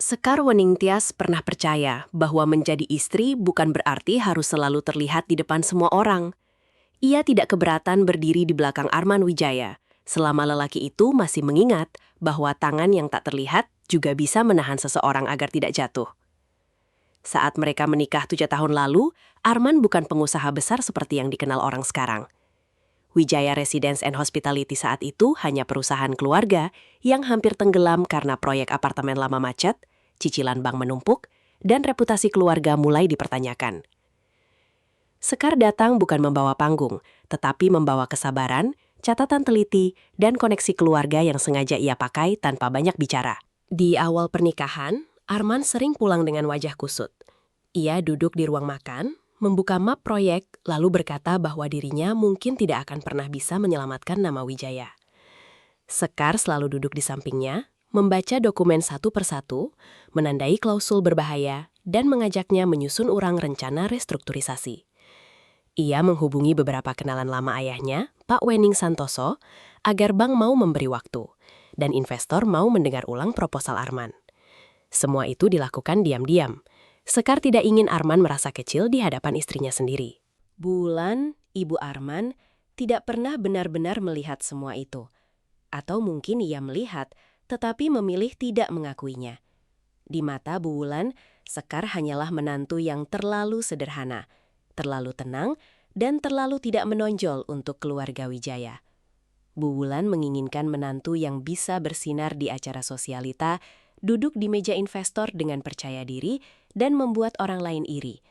Sekar Weningtyas pernah percaya bahwa menjadi istri bukan berarti harus selalu terlihat di depan semua orang. Ia tidak keberatan berdiri di belakang Arman Wijaya, selama lelaki itu masih mengingat bahwa tangan yang tak terlihat juga bisa menahan seseorang agar tidak jatuh. Saat mereka menikah 7 tahun lalu, Arman bukan pengusaha besar seperti yang dikenal orang sekarang. Wijaya Residence and Hospitality saat itu hanya perusahaan keluarga yang hampir tenggelam karena proyek apartemen lama macet, cicilan bank menumpuk, dan reputasi keluarga mulai dipertanyakan. Sekar datang bukan membawa panggung, tetapi membawa kesabaran, catatan teliti, dan koneksi keluarga yang sengaja ia pakai tanpa banyak bicara. Di awal pernikahan, Arman sering pulang dengan wajah kusut. Ia duduk di ruang makan, membuka map proyek, lalu berkata bahwa dirinya mungkin tidak akan pernah bisa menyelamatkan nama Wijaya. Sekar selalu duduk di sampingnya, membaca dokumen satu persatu, menandai klausul berbahaya, dan mengajaknya menyusun urang rencana restrukturisasi. Ia menghubungi beberapa kenalan lama ayahnya, Pak Wening Santoso, agar bank mau memberi waktu, dan investor mau mendengar ulang proposal Arman. Semua itu dilakukan diam-diam. Sekar tidak ingin Arman merasa kecil di hadapan istrinya sendiri. Bulan, ibu Arman, tidak pernah benar-benar melihat semua itu. Atau mungkin ia melihat, tetapi memilih tidak mengakuinya. Di mata Bu Wulan, Sekar hanyalah menantu yang terlalu sederhana, terlalu tenang, dan terlalu tidak menonjol untuk keluarga Wijaya. Bu Wulan menginginkan menantu yang bisa bersinar di acara sosialita, duduk di meja investor dengan percaya diri, dan membuat orang lain iri.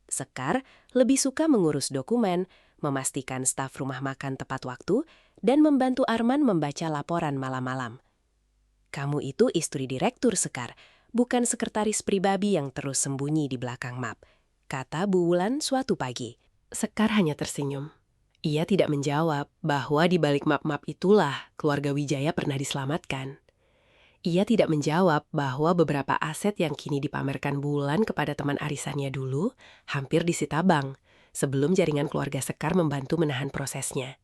Sekar lebih suka mengurus dokumen, memastikan staf rumah makan tepat waktu, dan membantu Arman membaca laporan malam-malam. Kamu itu istri direktur, Sekar, bukan sekretaris pribadi yang terus sembunyi di belakang map, kata Bu Wulan suatu pagi. Sekar hanya tersenyum. Ia tidak menjawab bahwa di balik map-map itulah keluarga Wijaya pernah diselamatkan. Ia tidak menjawab bahwa beberapa aset yang kini dipamerkan Bu Wulan kepada teman arisannya dulu hampir disita bank, sebelum jaringan keluarga Sekar membantu menahan prosesnya.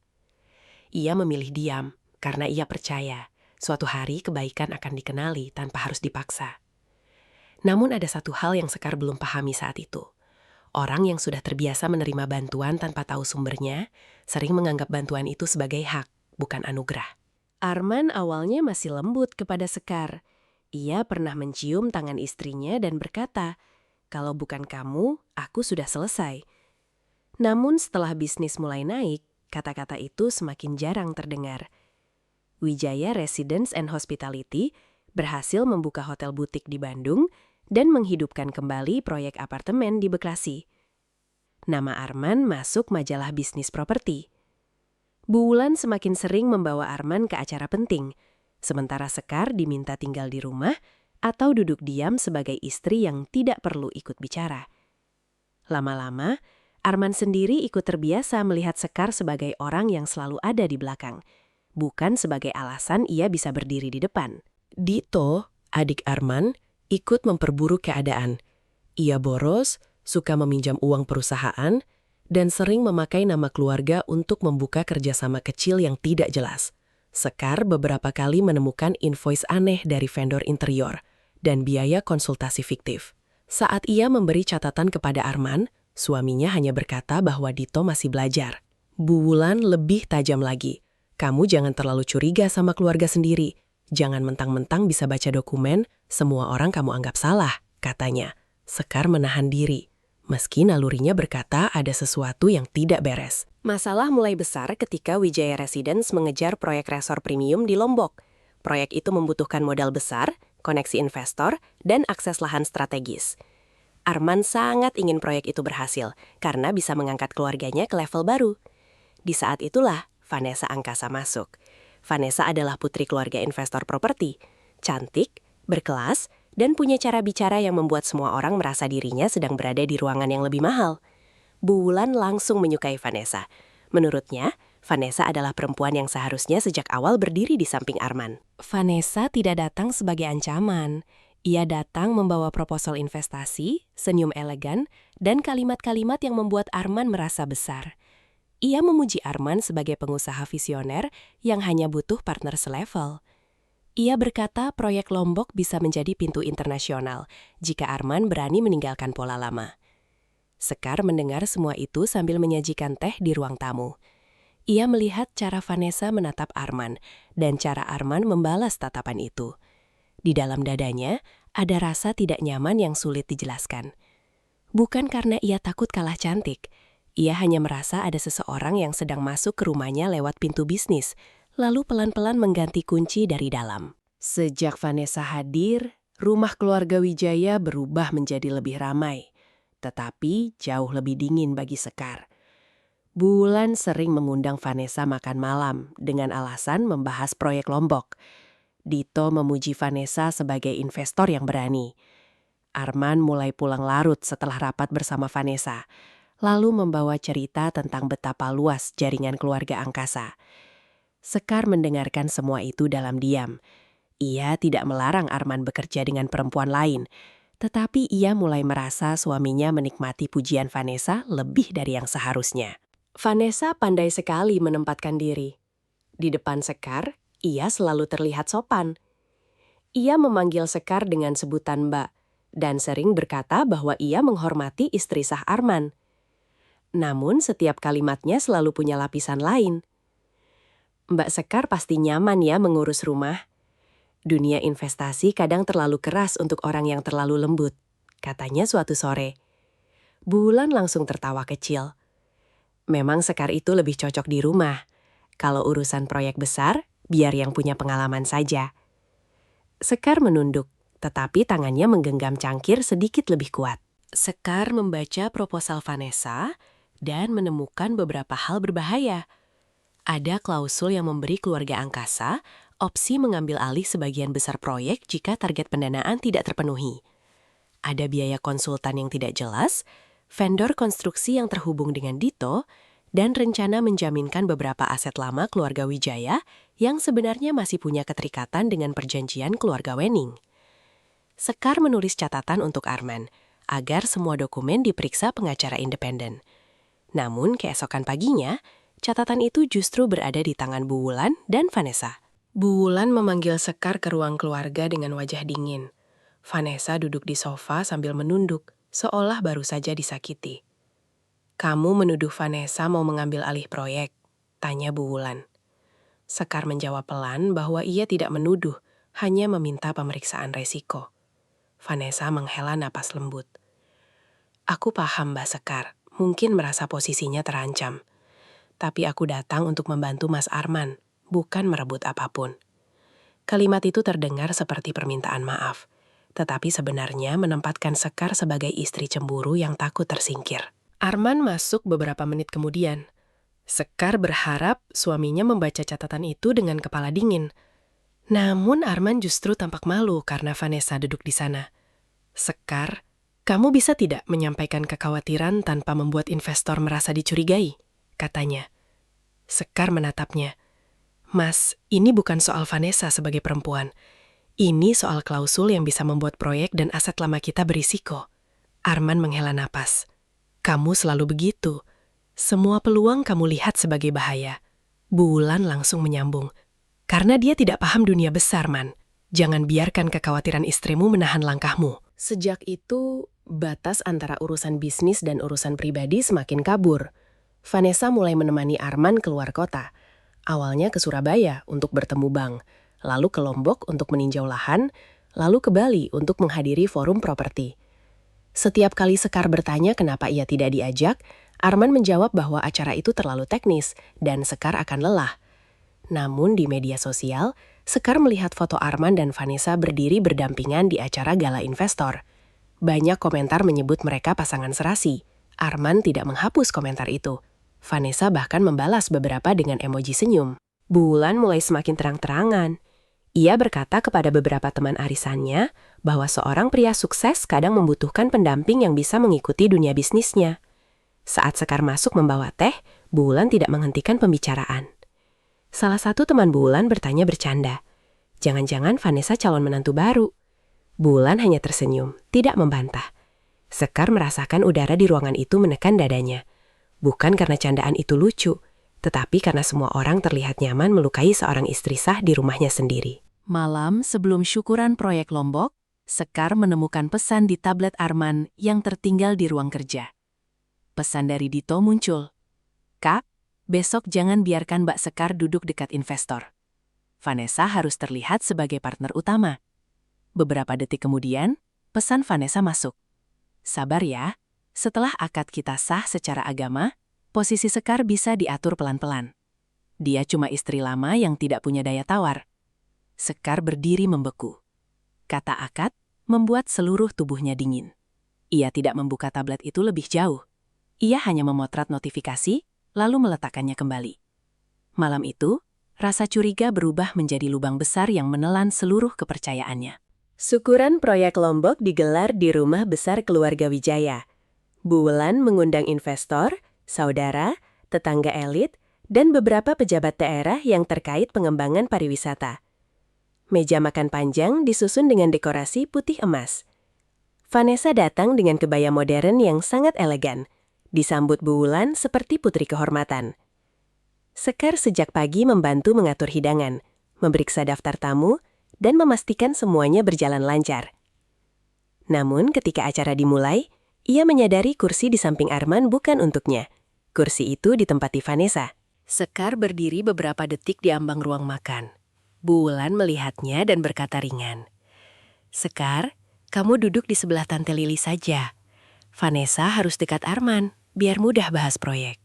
Ia memilih diam karena ia percaya suatu hari kebaikan akan dikenali tanpa harus dipaksa. Namun ada satu hal yang Sekar belum pahami saat itu. Orang yang sudah terbiasa menerima bantuan tanpa tahu sumbernya, sering menganggap bantuan itu sebagai hak, bukan anugerah. Arman awalnya masih lembut kepada Sekar. Ia pernah mencium tangan istrinya dan berkata, "Kalau bukan kamu, aku sudah selesai." Namun setelah bisnis mulai naik, kata-kata itu semakin jarang terdengar. Wijaya Residence and Hospitality berhasil membuka hotel butik di Bandung dan menghidupkan kembali proyek apartemen di Bekasi. Nama Arman masuk majalah bisnis properti. Bu Wulan semakin sering membawa Arman ke acara penting, sementara Sekar diminta tinggal di rumah atau duduk diam sebagai istri yang tidak perlu ikut bicara. Lama-lama, Arman sendiri ikut terbiasa melihat Sekar sebagai orang yang selalu ada di belakang, bukan sebagai alasan ia bisa berdiri di depan. Dito, adik Arman, ikut memperburuk keadaan. Ia boros, suka meminjam uang perusahaan, dan sering memakai nama keluarga untuk membuka kerjasama kecil yang tidak jelas. Sekar beberapa kali menemukan invoice aneh dari vendor interior dan biaya konsultasi fiktif. Saat ia memberi catatan kepada Arman, suaminya hanya berkata bahwa Dito masih belajar. Bu Wulan lebih tajam lagi. Kamu jangan terlalu curiga sama keluarga sendiri. Jangan mentang-mentang bisa baca dokumen, semua orang kamu anggap salah, katanya. Sekar menahan diri, meski nalurinya berkata ada sesuatu yang tidak beres. Masalah mulai besar ketika Wijaya Residence mengejar proyek resor premium di Lombok. Proyek itu membutuhkan modal besar, koneksi investor, dan akses lahan strategis. Arman sangat ingin proyek itu berhasil, karena bisa mengangkat keluarganya ke level baru. Di saat itulah, Vanessa Angkasa masuk. Vanessa adalah putri keluarga investor properti, cantik, berkelas, dan punya cara bicara yang membuat semua orang merasa dirinya sedang berada di ruangan yang lebih mahal. Bu Wulan langsung menyukai Vanessa. Menurutnya, Vanessa adalah perempuan yang seharusnya sejak awal berdiri di samping Arman. Vanessa tidak datang sebagai ancaman. Ia datang membawa proposal investasi, senyum elegan, dan kalimat-kalimat yang membuat Arman merasa besar. Ia memuji Arman sebagai pengusaha visioner yang hanya butuh partner selevel. Ia berkata proyek Lombok bisa menjadi pintu internasional jika Arman berani meninggalkan pola lama. Sekar mendengar semua itu sambil menyajikan teh di ruang tamu. Ia melihat cara Vanessa menatap Arman dan cara Arman membalas tatapan itu. Di dalam dadanya, ada rasa tidak nyaman yang sulit dijelaskan. Bukan karena ia takut kalah cantik, ia hanya merasa ada seseorang yang sedang masuk ke rumahnya lewat pintu bisnis, lalu pelan-pelan mengganti kunci dari dalam. Sejak Vanessa hadir, rumah keluarga Wijaya berubah menjadi lebih ramai, tetapi jauh lebih dingin bagi Sekar. Bulan sering mengundang Vanessa makan malam dengan alasan membahas proyek Lombok. Dito memuji Vanessa sebagai investor yang berani. Arman mulai pulang larut setelah rapat bersama Vanessa, lalu membawa cerita tentang betapa luas jaringan keluarga angkasa. Sekar mendengarkan semua itu dalam diam. Ia tidak melarang Arman bekerja dengan perempuan lain, tetapi ia mulai merasa suaminya menikmati pujian Vanessa lebih dari yang seharusnya. Vanessa pandai sekali menempatkan diri. Di depan Sekar, ia selalu terlihat sopan. Ia memanggil Sekar dengan sebutan Mbak, dan sering berkata bahwa ia menghormati istri sah Arman. Namun setiap kalimatnya selalu punya lapisan lain. Mbak Sekar pasti nyaman ya mengurus rumah. Dunia investasi kadang terlalu keras untuk orang yang terlalu lembut, katanya suatu sore. Bulan langsung tertawa kecil. Memang Sekar itu lebih cocok di rumah. Kalau urusan proyek besar, biar yang punya pengalaman saja. Sekar menunduk, tetapi tangannya menggenggam cangkir sedikit lebih kuat. Sekar membaca proposal Vanessa dan menemukan beberapa hal berbahaya. Ada klausul yang memberi keluarga angkasa opsi mengambil alih sebagian besar proyek jika target pendanaan tidak terpenuhi. Ada biaya konsultan yang tidak jelas, vendor konstruksi yang terhubung dengan Dito, dan rencana menjaminkan beberapa aset lama keluarga Wijaya yang sebenarnya masih punya keterikatan dengan perjanjian keluarga Wening. Sekar menulis catatan untuk Arman, agar semua dokumen diperiksa pengacara independen. Namun keesokan paginya, catatan itu justru berada di tangan Bu Wulan dan Vanessa. Bu Wulan memanggil Sekar ke ruang keluarga dengan wajah dingin. Vanessa duduk di sofa sambil menunduk, seolah baru saja disakiti. "Kamu menuduh Vanessa mau mengambil alih proyek?" tanya Bu Wulan. Sekar menjawab pelan bahwa ia tidak menuduh, hanya meminta pemeriksaan resiko. Vanessa menghela napas lembut. "Aku paham Mbak Sekar, mungkin merasa posisinya terancam. Tapi aku datang untuk membantu Mas Arman, bukan merebut apapun." Kalimat itu terdengar seperti permintaan maaf, tetapi sebenarnya menempatkan Sekar sebagai istri cemburu yang takut tersingkir. Arman masuk beberapa menit kemudian. Sekar berharap suaminya membaca catatan itu dengan kepala dingin. Namun Arman justru tampak malu karena Vanessa duduk di sana. "Sekar, kamu bisa tidak menyampaikan kekhawatiran tanpa membuat investor merasa dicurigai?" katanya. Sekar menatapnya. "Mas, ini bukan soal Vanessa sebagai perempuan. Ini soal klausul yang bisa membuat proyek dan aset lama kita berisiko." Arman menghela napas. "Kamu selalu begitu. Semua peluang kamu lihat sebagai bahaya." Bu Wulan langsung menyambung. "Karena dia tidak paham dunia besar, Man. Jangan biarkan kekhawatiran istrimu menahan langkahmu." Sejak itu, batas antara urusan bisnis dan urusan pribadi semakin kabur. Vanessa mulai menemani Arman keluar kota. Awalnya ke Surabaya untuk bertemu bank, lalu ke Lombok untuk meninjau lahan, lalu ke Bali untuk menghadiri forum properti. Setiap kali Sekar bertanya kenapa ia tidak diajak, Arman menjawab bahwa acara itu terlalu teknis dan Sekar akan lelah. Namun di media sosial, Sekar melihat foto Arman dan Vanessa berdiri berdampingan di acara gala investor. Banyak komentar menyebut mereka pasangan serasi. Arman tidak menghapus komentar itu. Vanessa bahkan membalas beberapa dengan emoji senyum. Bu Wulan mulai semakin terang-terangan. Ia berkata kepada beberapa teman arisannya bahwa seorang pria sukses kadang membutuhkan pendamping yang bisa mengikuti dunia bisnisnya. Saat Sekar masuk membawa teh, Bu Wulan tidak menghentikan pembicaraan. Salah satu teman Bu Wulan bertanya bercanda, "Jangan-jangan Vanessa calon menantu baru?" Bu Wulan hanya tersenyum, tidak membantah. Sekar merasakan udara di ruangan itu menekan dadanya. Bukan karena candaan itu lucu, tetapi karena semua orang terlihat nyaman melukai seorang istri sah di rumahnya sendiri. Malam sebelum syukuran proyek Lombok, Sekar menemukan pesan di tablet Arman yang tertinggal di ruang kerja. Pesan dari Dito muncul. "Kak, besok jangan biarkan Mbak Sekar duduk dekat investor. Vanessa harus terlihat sebagai partner utama." Beberapa detik kemudian, pesan Vanessa masuk. "Sabar ya, setelah akad kita sah secara agama, posisi Sekar bisa diatur pelan-pelan. Dia cuma istri lama yang tidak punya daya tawar." Sekar berdiri membeku. Kata akad membuat seluruh tubuhnya dingin. Ia tidak membuka tablet itu lebih jauh. Ia hanya memotret notifikasi, lalu meletakkannya kembali. Malam itu, rasa curiga berubah menjadi lubang besar yang menelan seluruh kepercayaannya. Syukuran proyek Lombok digelar di rumah besar keluarga Wijaya. Bu Wulan mengundang investor, saudara, tetangga elit, dan beberapa pejabat daerah yang terkait pengembangan pariwisata. Meja makan panjang disusun dengan dekorasi putih emas. Vanessa datang dengan kebaya modern yang sangat elegan, disambut Bu Wulan seperti putri kehormatan. Sekar sejak pagi membantu mengatur hidangan, memeriksa daftar tamu, dan memastikan semuanya berjalan lancar. Namun ketika acara dimulai, ia menyadari kursi di samping Arman bukan untuknya. Kursi itu ditempati Vanessa. Sekar berdiri beberapa detik di ambang ruang makan. Bu Wulan melihatnya dan berkata ringan, "Sekar, kamu duduk di sebelah Tante Lili saja. Vanessa harus dekat Arman, biar mudah bahas proyek."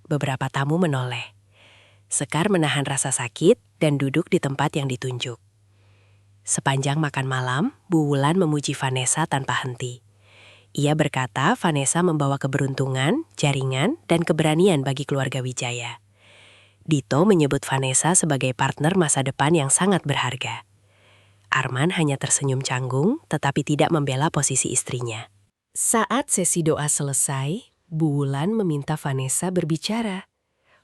Beberapa tamu menoleh. Sekar menahan rasa sakit dan duduk di tempat yang ditunjuk. Sepanjang makan malam, Bu Wulan memuji Vanessa tanpa henti. Ia berkata Vanessa membawa keberuntungan, jaringan, dan keberanian bagi keluarga Wijaya. Dito menyebut Vanessa sebagai partner masa depan yang sangat berharga. Arman hanya tersenyum canggung, tetapi tidak membela posisi istrinya. Saat sesi doa selesai, Bu Wulan meminta Vanessa berbicara.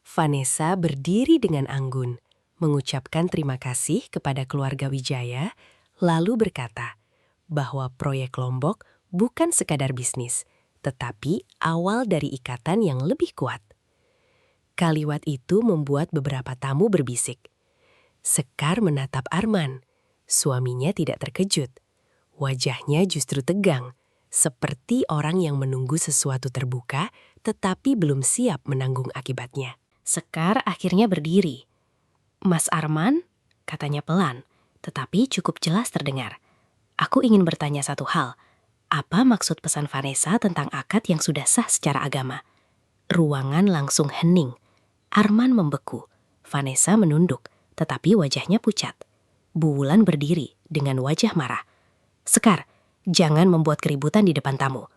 Vanessa berdiri dengan anggun, mengucapkan terima kasih kepada keluarga Wijaya, lalu berkata bahwa proyek Lombok bukan sekadar bisnis, tetapi awal dari ikatan yang lebih kuat. Kalimat itu membuat beberapa tamu berbisik. Sekar menatap Arman. Suaminya tidak terkejut. Wajahnya justru tegang, seperti orang yang menunggu sesuatu terbuka, tetapi belum siap menanggung akibatnya. Sekar akhirnya berdiri. "Mas Arman," katanya pelan, tetapi cukup jelas terdengar. "Aku ingin bertanya satu hal. Apa maksud pesan Vanessa tentang akad yang sudah sah secara agama?" Ruangan langsung hening. Arman membeku. Vanessa menunduk, tetapi wajahnya pucat. Bu Wulan berdiri dengan wajah marah. "Sekar, jangan membuat keributan di depan tamu."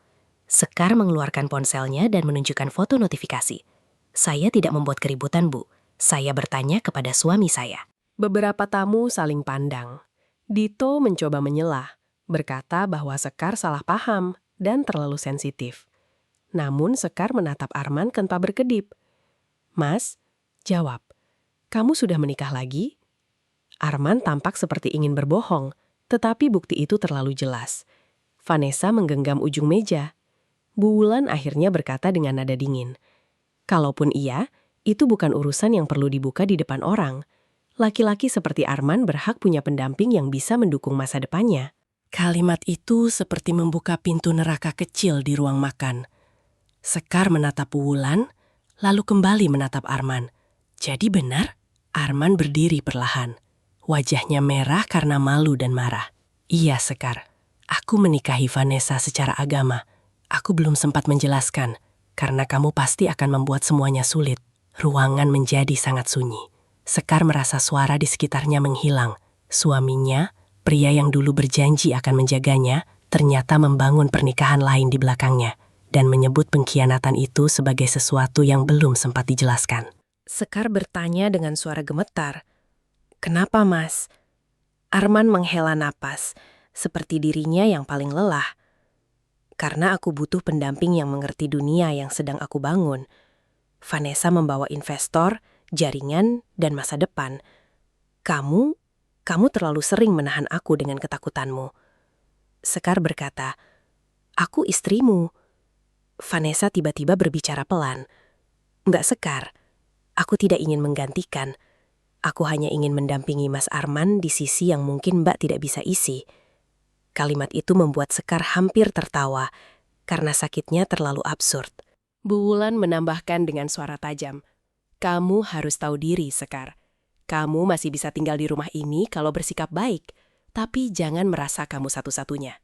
Sekar mengeluarkan ponselnya dan menunjukkan foto notifikasi. "Saya tidak membuat keributan, Bu. Saya bertanya kepada suami saya." Beberapa tamu saling pandang. Dito mencoba menyelah, berkata bahwa Sekar salah paham dan terlalu sensitif. Namun Sekar menatap Arman tanpa berkedip. "Mas, jawab, kamu sudah menikah lagi?" Arman tampak seperti ingin berbohong, tetapi bukti itu terlalu jelas. Vanessa menggenggam ujung meja. Bu Wulan akhirnya berkata dengan nada dingin, "Kalaupun iya, itu bukan urusan yang perlu dibuka di depan orang. Laki-laki seperti Arman berhak punya pendamping yang bisa mendukung masa depannya." Kalimat itu seperti membuka pintu neraka kecil di ruang makan. Sekar menatap Bu Wulan, lalu kembali menatap Arman. Jadi benar? Arman berdiri perlahan. Wajahnya merah karena malu dan marah. "Iya, Sekar. Aku menikahi Vanessa secara agama. Aku belum sempat menjelaskan, karena kamu pasti akan membuat semuanya sulit." Ruangan menjadi sangat sunyi. Sekar merasa suara di sekitarnya menghilang. Suaminya, pria yang dulu berjanji akan menjaganya, ternyata membangun pernikahan lain di belakangnya, dan menyebut pengkhianatan itu sebagai sesuatu yang belum sempat dijelaskan. Sekar bertanya dengan suara gemetar, "Kenapa, Mas?" Arman menghela napas, seperti dirinya yang paling lelah. "Karena aku butuh pendamping yang mengerti dunia yang sedang aku bangun. Vanessa membawa investor, jaringan, dan masa depan. Kamu terlalu sering menahan aku dengan ketakutanmu." Sekar berkata, "Aku istrimu." Vanessa tiba-tiba berbicara pelan. "Enggak, Sekar. Aku tidak ingin menggantikan. Aku hanya ingin mendampingi Mas Arman di sisi yang mungkin Mbak tidak bisa isi. Kalimat itu membuat Sekar hampir tertawa karena sakitnya terlalu absurd. Bu Wulan menambahkan dengan suara tajam, "Kamu harus tahu diri, Sekar. Kamu masih bisa tinggal di rumah ini kalau bersikap baik, tapi jangan merasa kamu satu-satunya.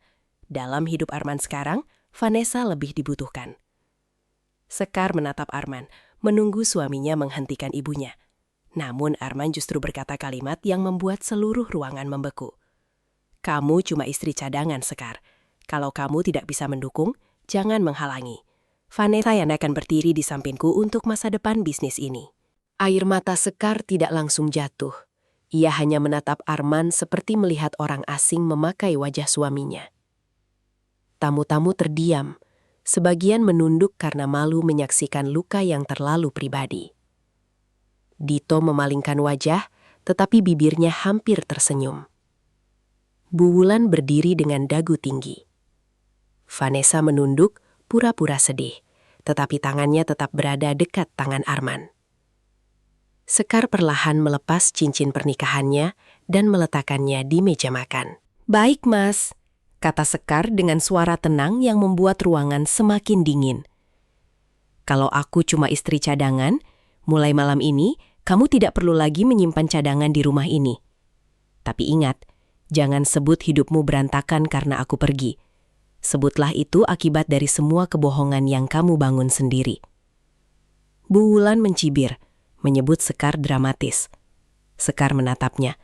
Dalam hidup Arman sekarang, Vanessa lebih dibutuhkan." Sekar menatap Arman, menunggu suaminya menghentikan ibunya. Namun Arman justru berkata kalimat yang membuat seluruh ruangan membeku. "Kamu cuma istri cadangan, Sekar. Kalau kamu tidak bisa mendukung, jangan menghalangi. Vanessa yang akan berdiri di sampingku untuk masa depan bisnis ini." Air mata Sekar tidak langsung jatuh. Ia hanya menatap Arman seperti melihat orang asing memakai wajah suaminya. Tamu-tamu terdiam. Sebagian menunduk karena malu menyaksikan luka yang terlalu pribadi. Dito memalingkan wajah, tetapi bibirnya hampir tersenyum. Bu Wulan berdiri dengan dagu tinggi. Vanessa menunduk, pura-pura sedih, tetapi tangannya tetap berada dekat tangan Arman. Sekar perlahan melepas cincin pernikahannya dan meletakkannya di meja makan. "Baik, Mas," kata Sekar dengan suara tenang yang membuat ruangan semakin dingin. "Kalau aku cuma istri cadangan, mulai malam ini kamu tidak perlu lagi menyimpan cadangan di rumah ini. Tapi ingat, jangan sebut hidupmu berantakan karena aku pergi. Sebutlah itu akibat dari semua kebohongan yang kamu bangun sendiri." Bu Wulan mencibir, menyebut Sekar dramatis. Sekar menatapnya.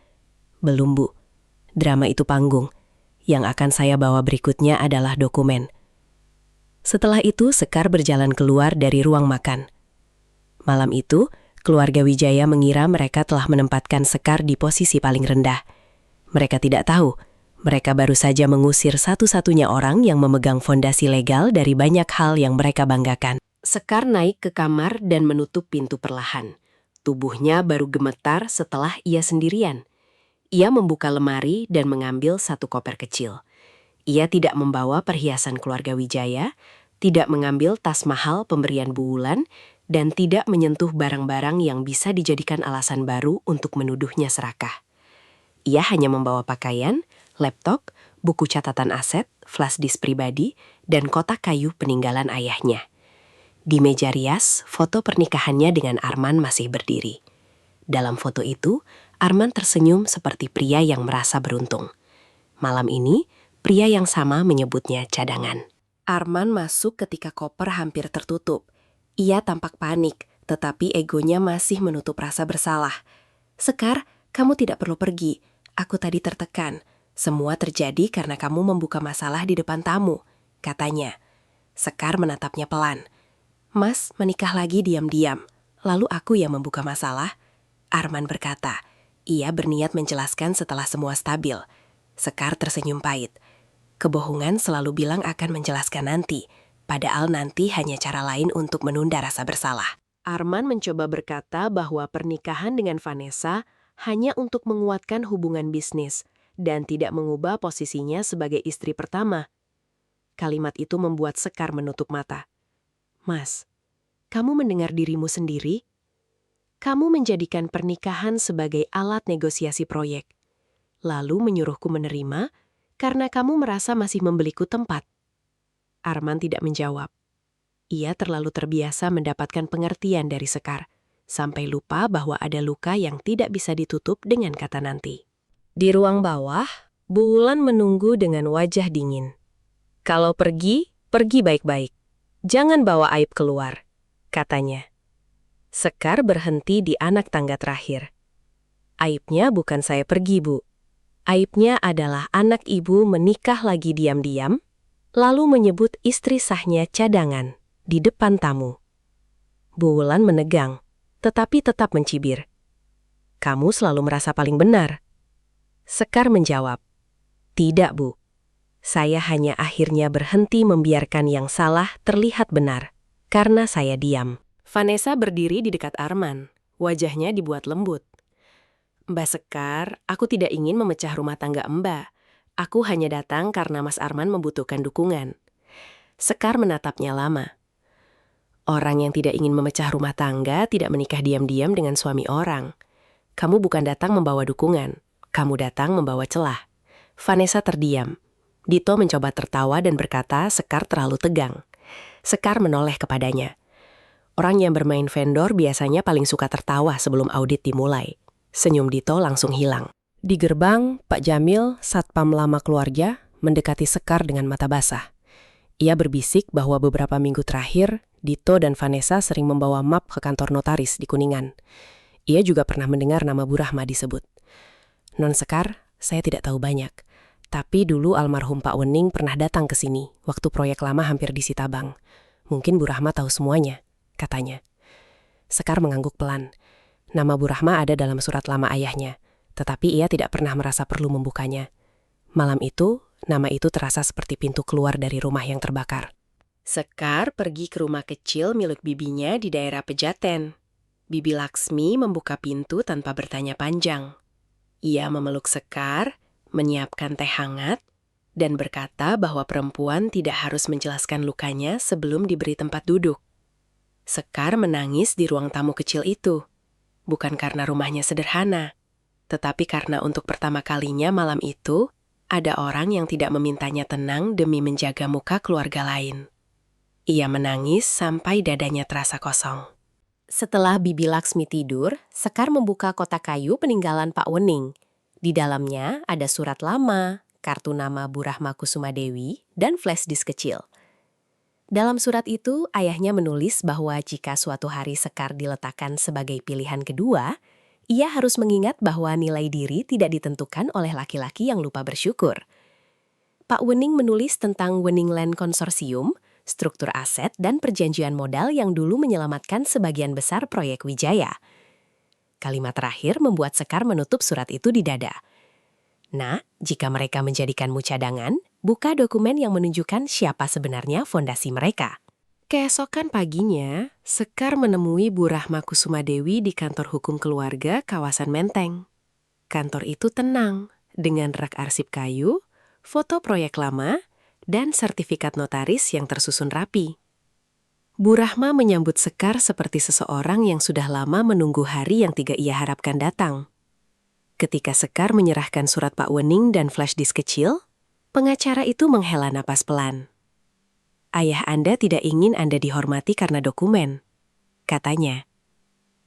"Belum, Bu. Drama itu panggung. Yang akan saya bawa berikutnya adalah dokumen." Setelah itu, Sekar berjalan keluar dari ruang makan. Malam itu, keluarga Wijaya mengira mereka telah menempatkan Sekar di posisi paling rendah. Mereka tidak tahu, mereka baru saja mengusir satu-satunya orang yang memegang fondasi legal dari banyak hal yang mereka banggakan. Sekar naik ke kamar dan menutup pintu perlahan. Tubuhnya baru gemetar setelah ia sendirian. Ia membuka lemari dan mengambil satu koper kecil. Ia tidak membawa perhiasan keluarga Wijaya, tidak mengambil tas mahal pemberian Bu Wulan, dan tidak menyentuh barang-barang yang bisa dijadikan alasan baru untuk menuduhnya serakah. Ia hanya membawa pakaian, laptop, buku catatan aset, flash disk pribadi, dan kotak kayu peninggalan ayahnya. Di meja rias, foto pernikahannya dengan Arman masih berdiri. Dalam foto itu, Arman tersenyum seperti pria yang merasa beruntung. Malam ini, pria yang sama menyebutnya cadangan. Arman masuk ketika koper hampir tertutup. Ia tampak panik, tetapi egonya masih menutup rasa bersalah. "Sekar, kamu tidak perlu pergi. Aku tadi tertekan. Semua terjadi karena kamu membuka masalah di depan tamu," katanya. Sekar menatapnya pelan. "Mas menikah lagi diam-diam, lalu aku yang membuka masalah?" Arman berkata. Ia berniat menjelaskan setelah semua stabil. Sekar tersenyum pahit. Kebohongan selalu bilang akan menjelaskan nanti, padahal nanti hanya cara lain untuk menunda rasa bersalah. Arman mencoba berkata bahwa pernikahan dengan Vanessa hanya untuk menguatkan hubungan bisnis dan tidak mengubah posisinya sebagai istri pertama. Kalimat itu membuat Sekar menutup mata. "Mas, kamu mendengar dirimu sendiri? Kamu menjadikan pernikahan sebagai alat negosiasi proyek, lalu menyuruhku menerima karena kamu merasa masih membeliku tempat." Arman tidak menjawab. Ia terlalu terbiasa mendapatkan pengertian dari Sekar, sampai lupa bahwa ada luka yang tidak bisa ditutup dengan kata nanti. Di ruang bawah, Bu Wulan menunggu dengan wajah dingin. "Kalau pergi, pergi baik-baik. Jangan bawa aib keluar," katanya. Sekar berhenti di anak tangga terakhir. "Aibnya bukan saya pergi, Bu. Aibnya adalah anak ibu menikah lagi diam-diam, lalu menyebut istri sahnya cadangan di depan tamu." Bu Wulan menegang, tetapi tetap mencibir. "Kamu selalu merasa paling benar." Sekar menjawab, "Tidak, Bu. Saya hanya akhirnya berhenti membiarkan yang salah terlihat benar, karena saya diam." Vanessa berdiri di dekat Arman. Wajahnya dibuat lembut. "Mbak Sekar, aku tidak ingin memecah rumah tangga Mbak. Aku hanya datang karena Mas Arman membutuhkan dukungan." Sekar menatapnya lama. Orang yang tidak ingin memecah rumah tangga tidak menikah diam-diam dengan suami orang. Kamu bukan datang membawa dukungan, kamu datang membawa celah. Vanessa terdiam. Dito mencoba tertawa dan berkata Sekar terlalu tegang. Sekar menoleh kepadanya. Orang yang bermain vendor biasanya paling suka tertawa sebelum audit dimulai. Senyum Dito langsung hilang. Di gerbang, Pak Jamil, satpam lama keluarga, mendekati Sekar dengan mata basah. Ia berbisik bahwa beberapa minggu terakhir, Dito dan Vanessa sering membawa map ke kantor notaris di Kuningan. Ia juga pernah mendengar nama Bu Rahma disebut. Non Sekar, saya tidak tahu banyak. Tapi dulu almarhum Pak Wening pernah datang ke sini, waktu proyek lama hampir disita bank. Mungkin Bu Rahma tahu semuanya, katanya. Sekar mengangguk pelan. Nama Bu Rahma ada dalam surat lama ayahnya, tetapi ia tidak pernah merasa perlu membukanya. Malam itu, nama itu terasa seperti pintu keluar dari rumah yang terbakar. Sekar pergi ke rumah kecil milik bibinya di daerah Pejaten. Bibi Laksmi membuka pintu tanpa bertanya panjang. Ia memeluk Sekar, menyiapkan teh hangat, dan berkata bahwa perempuan tidak harus menjelaskan lukanya sebelum diberi tempat duduk. Sekar menangis di ruang tamu kecil itu, bukan karena rumahnya sederhana, tetapi karena untuk pertama kalinya malam itu, ada orang yang tidak memintanya tenang demi menjaga muka keluarga lain. Ia menangis sampai dadanya terasa kosong. Setelah Bibi Laksmi tidur, Sekar membuka kotak kayu peninggalan Pak Wening. Di dalamnya ada surat lama, kartu nama Bu Rahma Kusumadewi, dan flash disk kecil. Dalam surat itu, ayahnya menulis bahwa jika suatu hari Sekar diletakkan sebagai pilihan kedua, ia harus mengingat bahwa nilai diri tidak ditentukan oleh laki-laki yang lupa bersyukur. Pak Wening menulis tentang Wening Land Konsorsium, struktur aset dan perjanjian modal yang dulu menyelamatkan sebagian besar proyek Wijaya. Kalimat terakhir membuat Sekar menutup surat itu di dada. Nah, jika mereka menjadikanmu cadangan, buka dokumen yang menunjukkan siapa sebenarnya fondasi mereka. Keesokan paginya, Sekar menemui Bu Rahma Kusumadewi di kantor hukum keluarga kawasan Menteng. Kantor itu tenang, dengan rak arsip kayu, foto proyek lama, dan sertifikat notaris yang tersusun rapi. Bu Rahma menyambut Sekar seperti seseorang yang sudah lama menunggu hari yang tidak ia harapkan datang. Ketika Sekar menyerahkan surat Pak Wening dan flash disk kecil, pengacara itu menghela napas pelan. Ayah Anda tidak ingin Anda dihormati karena dokumen, katanya.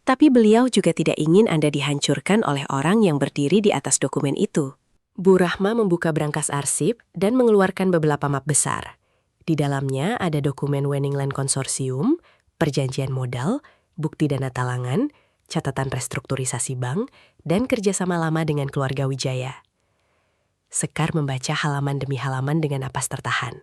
Tapi beliau juga tidak ingin Anda dihancurkan oleh orang yang berdiri di atas dokumen itu. Bu Rahma membuka brankas arsip dan mengeluarkan beberapa map besar. Di dalamnya ada dokumen Wening Land Konsorsium, perjanjian modal, bukti dana talangan, catatan restrukturisasi bank, dan kerjasama lama dengan keluarga Wijaya. Sekar membaca halaman demi halaman dengan napas tertahan.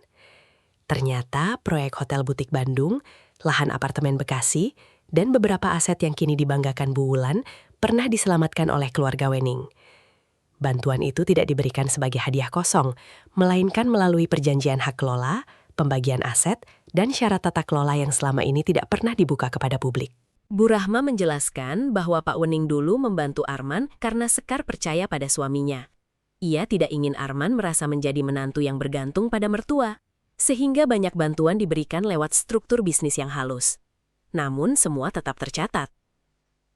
Ternyata proyek hotel butik Bandung, lahan apartemen Bekasi, dan beberapa aset yang kini dibanggakan Bu Wulan pernah diselamatkan oleh keluarga Wening. Bantuan itu tidak diberikan sebagai hadiah kosong, melainkan melalui perjanjian hak kelola, pembagian aset, dan syarat tata kelola yang selama ini tidak pernah dibuka kepada publik. Bu Rahma menjelaskan bahwa Pak Wening dulu membantu Arman karena Sekar percaya pada suaminya. Ia tidak ingin Arman merasa menjadi menantu yang bergantung pada mertua, sehingga banyak bantuan diberikan lewat struktur bisnis yang halus. Namun semua tetap tercatat.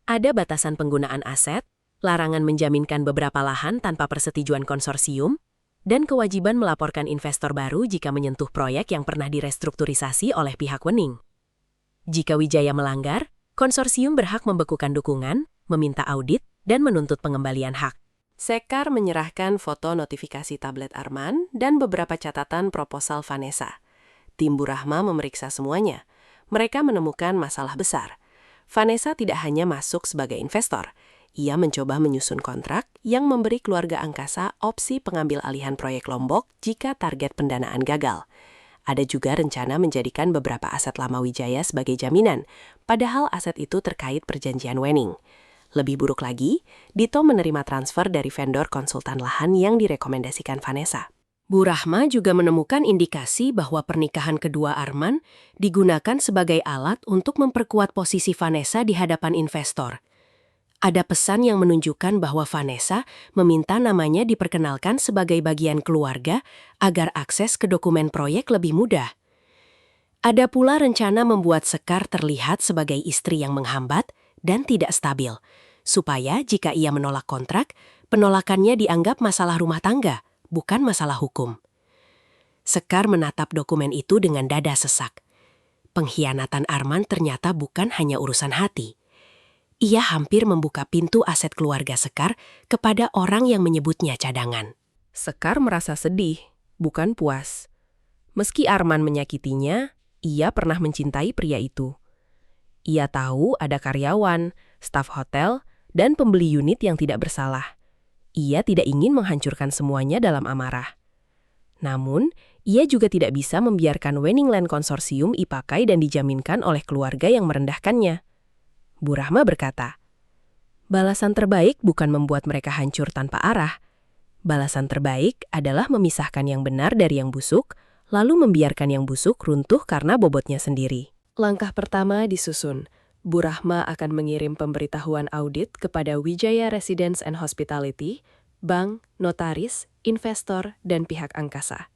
Ada batasan penggunaan aset, larangan menjaminkan beberapa lahan tanpa persetujuan konsorsium, dan kewajiban melaporkan investor baru jika menyentuh proyek yang pernah direstrukturisasi oleh pihak Wening. Jika Wijaya melanggar, konsorsium berhak membekukan dukungan, meminta audit, dan menuntut pengembalian hak. Sekar menyerahkan foto notifikasi tablet Arman dan beberapa catatan proposal Vanessa. Tim Bu Rahma memeriksa semuanya. Mereka menemukan masalah besar. Vanessa tidak hanya masuk sebagai investor. Ia mencoba menyusun kontrak yang memberi keluarga angkasa opsi pengambil alihan proyek Lombok jika target pendanaan gagal. Ada juga rencana menjadikan beberapa aset lama Wijaya sebagai jaminan, padahal aset itu terkait perjanjian Wening. Lebih buruk lagi, Dito menerima transfer dari vendor konsultan lahan yang direkomendasikan Vanessa. Bu Rahma juga menemukan indikasi bahwa pernikahan kedua Arman digunakan sebagai alat untuk memperkuat posisi Vanessa di hadapan investor. Ada pesan yang menunjukkan bahwa Vanessa meminta namanya diperkenalkan sebagai bagian keluarga agar akses ke dokumen proyek lebih mudah. Ada pula rencana membuat Sekar terlihat sebagai istri yang menghambat dan tidak stabil. supaya jika ia menolak kontrak, penolakannya dianggap masalah rumah tangga, bukan masalah hukum. Sekar menatap dokumen itu dengan dada sesak. Pengkhianatan Arman ternyata bukan hanya urusan hati. Ia hampir membuka pintu aset keluarga Sekar kepada orang yang menyebutnya cadangan. Sekar merasa sedih, bukan puas. Meski Arman menyakitinya, ia pernah mencintai pria itu. Ia tahu ada karyawan, staf hotel, dan pembeli unit yang tidak bersalah. Ia tidak ingin menghancurkan semuanya dalam amarah. Namun, ia juga tidak bisa membiarkan Wening Land Konsorsium dipakai dan dijaminkan oleh keluarga yang merendahkannya. Bu Rahma berkata, balasan terbaik bukan membuat mereka hancur tanpa arah. Balasan terbaik adalah memisahkan yang benar dari yang busuk, lalu membiarkan yang busuk runtuh karena bobotnya sendiri. Langkah pertama disusun. Bu Rahma akan mengirim pemberitahuan audit kepada Wijaya Residence and Hospitality, bank, notaris, investor, dan pihak angkasa.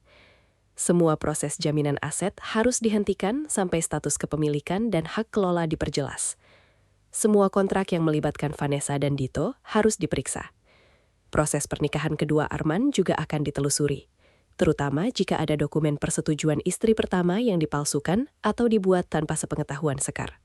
Semua proses jaminan aset harus dihentikan sampai status kepemilikan dan hak kelola diperjelas. Semua kontrak yang melibatkan Vanessa dan Dito harus diperiksa. Proses pernikahan kedua Arman juga akan ditelusuri, terutama jika ada dokumen persetujuan istri pertama yang dipalsukan atau dibuat tanpa sepengetahuan Sekar.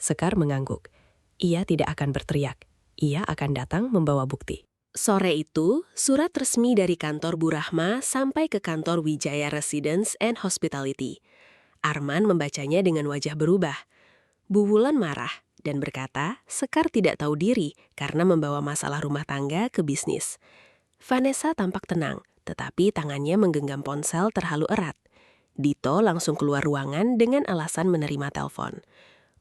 Sekar mengangguk. Ia tidak akan berteriak. Ia akan datang membawa bukti. Sore itu, surat resmi dari kantor Bu Rahma sampai ke kantor Wijaya Residence and Hospitality. Arman membacanya dengan wajah berubah. Bu Wulan marah dan berkata Sekar tidak tahu diri karena membawa masalah rumah tangga ke bisnis. Vanessa tampak tenang, tetapi tangannya menggenggam ponsel terlalu erat. Dito langsung keluar ruangan dengan alasan menerima telepon.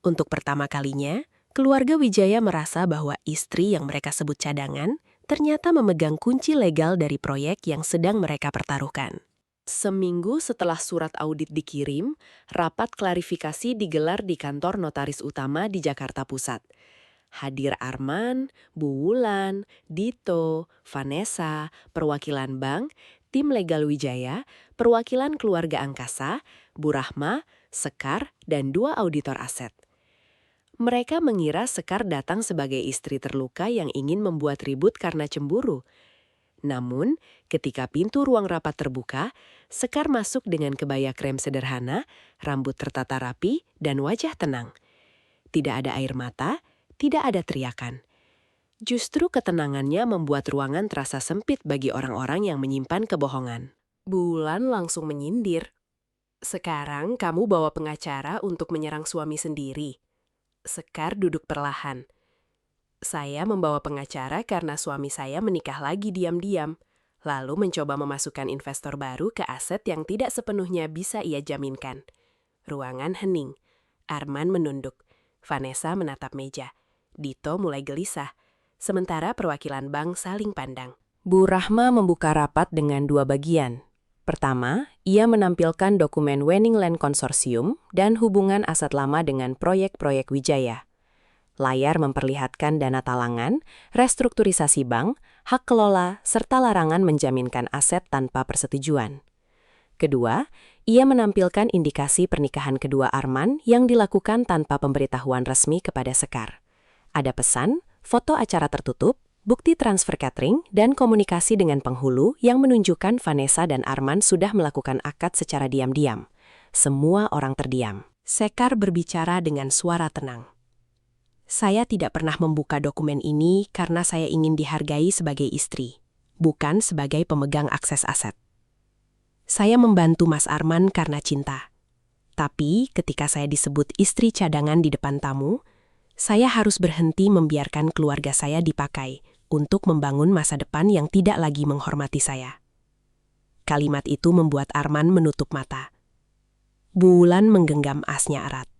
Untuk pertama kalinya, keluarga Wijaya merasa bahwa istri yang mereka sebut cadangan ternyata memegang kunci legal dari proyek yang sedang mereka pertaruhkan. Seminggu setelah surat audit dikirim, rapat klarifikasi digelar di kantor notaris utama di Jakarta Pusat. Hadir Arman, Bu Wulan, Dito, Vanessa, perwakilan bank, tim legal Wijaya, perwakilan keluarga angkasa, Bu Rahma, Sekar, dan 2 auditor aset. Mereka mengira Sekar datang sebagai istri terluka yang ingin membuat ribut karena cemburu. Namun, ketika pintu ruang rapat terbuka, Sekar masuk dengan kebaya krem sederhana, rambut tertata rapi, dan wajah tenang. Tidak ada air mata, tidak ada teriakan. Justru ketenangannya membuat ruangan terasa sempit bagi orang-orang yang menyimpan kebohongan. Bu Wulan langsung menyindir. Sekarang kamu bawa pengacara untuk menyerang suami sendiri. Sekar duduk perlahan. Saya membawa pengacara karena suami saya menikah lagi diam-diam, lalu mencoba memasukkan investor baru ke aset yang tidak sepenuhnya bisa ia jaminkan. Ruangan hening. Arman menunduk. Vanessa menatap meja. Dito mulai gelisah. Sementara perwakilan bank saling pandang. Bu Rahma membuka rapat dengan 2 bagian. Pertama, ia menampilkan dokumen Wening Land Konsorsium dan hubungan aset lama dengan proyek-proyek Wijaya. Layar memperlihatkan dana talangan, restrukturisasi bank, hak kelola, serta larangan menjaminkan aset tanpa persetujuan. Kedua, ia menampilkan indikasi pernikahan kedua Arman yang dilakukan tanpa pemberitahuan resmi kepada Sekar. Ada pesan, foto acara tertutup, bukti transfer catering, dan komunikasi dengan penghulu yang menunjukkan Vanessa dan Arman sudah melakukan akad secara diam-diam. Semua orang terdiam. Sekar berbicara dengan suara tenang. Saya tidak pernah membuka dokumen ini karena saya ingin dihargai sebagai istri, bukan sebagai pemegang akses aset. Saya membantu Mas Arman karena cinta. Tapi ketika saya disebut istri cadangan di depan tamu, saya harus berhenti membiarkan keluarga saya dipakai untuk membangun masa depan yang tidak lagi menghormati saya. Kalimat itu membuat Arman menutup mata. Bu Wulan menggenggam asnya erat.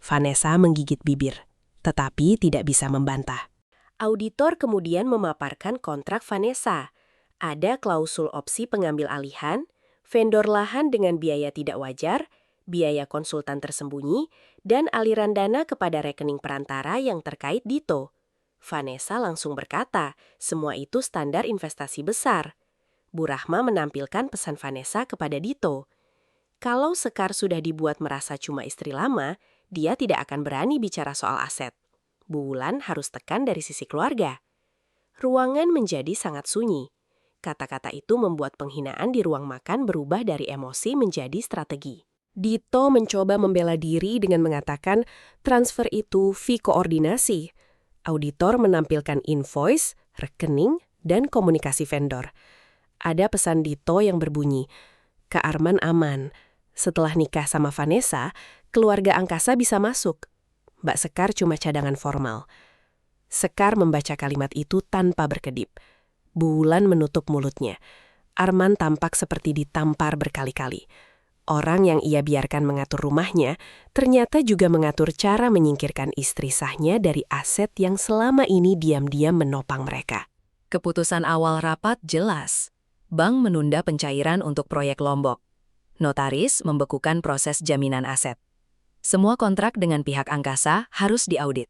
Vanessa menggigit bibir, tetapi tidak bisa membantah. Auditor kemudian memaparkan kontrak Vanessa. Ada klausul opsi pengambil alihan, vendor lahan dengan biaya tidak wajar, biaya konsultan tersembunyi, dan aliran dana kepada rekening perantara yang terkait Dito. Vanessa langsung berkata, semua itu standar investasi besar. Bu Rahma menampilkan pesan Vanessa kepada Dito. Kalau Sekar sudah dibuat merasa cuma istri lama, dia tidak akan berani bicara soal aset. Bu Wulan harus tekan dari sisi keluarga. Ruangan menjadi sangat sunyi. Kata-kata itu membuat penghinaan di ruang makan berubah dari emosi menjadi strategi. Dito mencoba membela diri dengan mengatakan transfer itu fee koordinasi. Auditor menampilkan invoice, rekening, dan komunikasi vendor. Ada pesan Dito yang berbunyi, Kak Arman aman. Setelah nikah sama Vanessa, keluarga angkasa bisa masuk. Mbak Sekar cuma cadangan formal. Sekar membaca kalimat itu tanpa berkedip. Bu Wulan menutup mulutnya. Arman tampak seperti ditampar berkali-kali. Orang yang ia biarkan mengatur rumahnya, ternyata juga mengatur cara menyingkirkan istri sahnya dari aset yang selama ini diam-diam menopang mereka. Keputusan awal rapat jelas. Bank menunda pencairan untuk proyek Lombok. Notaris membekukan proses jaminan aset. Semua kontrak dengan pihak angkasa harus diaudit.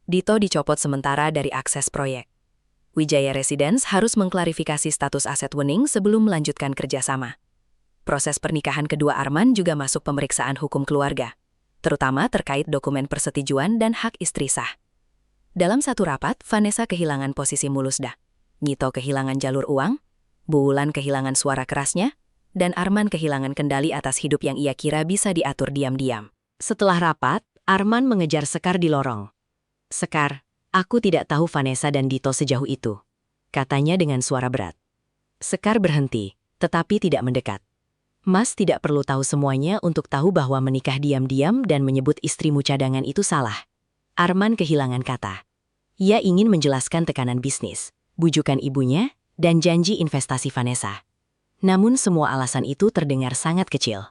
Dito dicopot sementara dari akses proyek. Wijaya Residence harus mengklarifikasi status aset Wening sebelum melanjutkan kerjasama. Proses pernikahan kedua Arman juga masuk pemeriksaan hukum keluarga, terutama terkait dokumen persetujuan dan hak istri sah. Dalam satu rapat, Vanessa kehilangan posisi mulusda. Nito kehilangan jalur uang, Bu Wulan kehilangan suara kerasnya, dan Arman kehilangan kendali atas hidup yang ia kira bisa diatur diam-diam. Setelah rapat, Arman mengejar Sekar di lorong. Sekar, aku tidak tahu Vanessa dan Dito sejauh itu, katanya dengan suara berat. Sekar berhenti, tetapi tidak mendekat. Mas tidak perlu tahu semuanya untuk tahu bahwa menikah diam-diam dan menyebut istrimu cadangan itu salah. Arman kehilangan kata. Ia ingin menjelaskan tekanan bisnis, bujukan ibunya, dan janji investasi Vanessa. Namun semua alasan itu terdengar sangat kecil.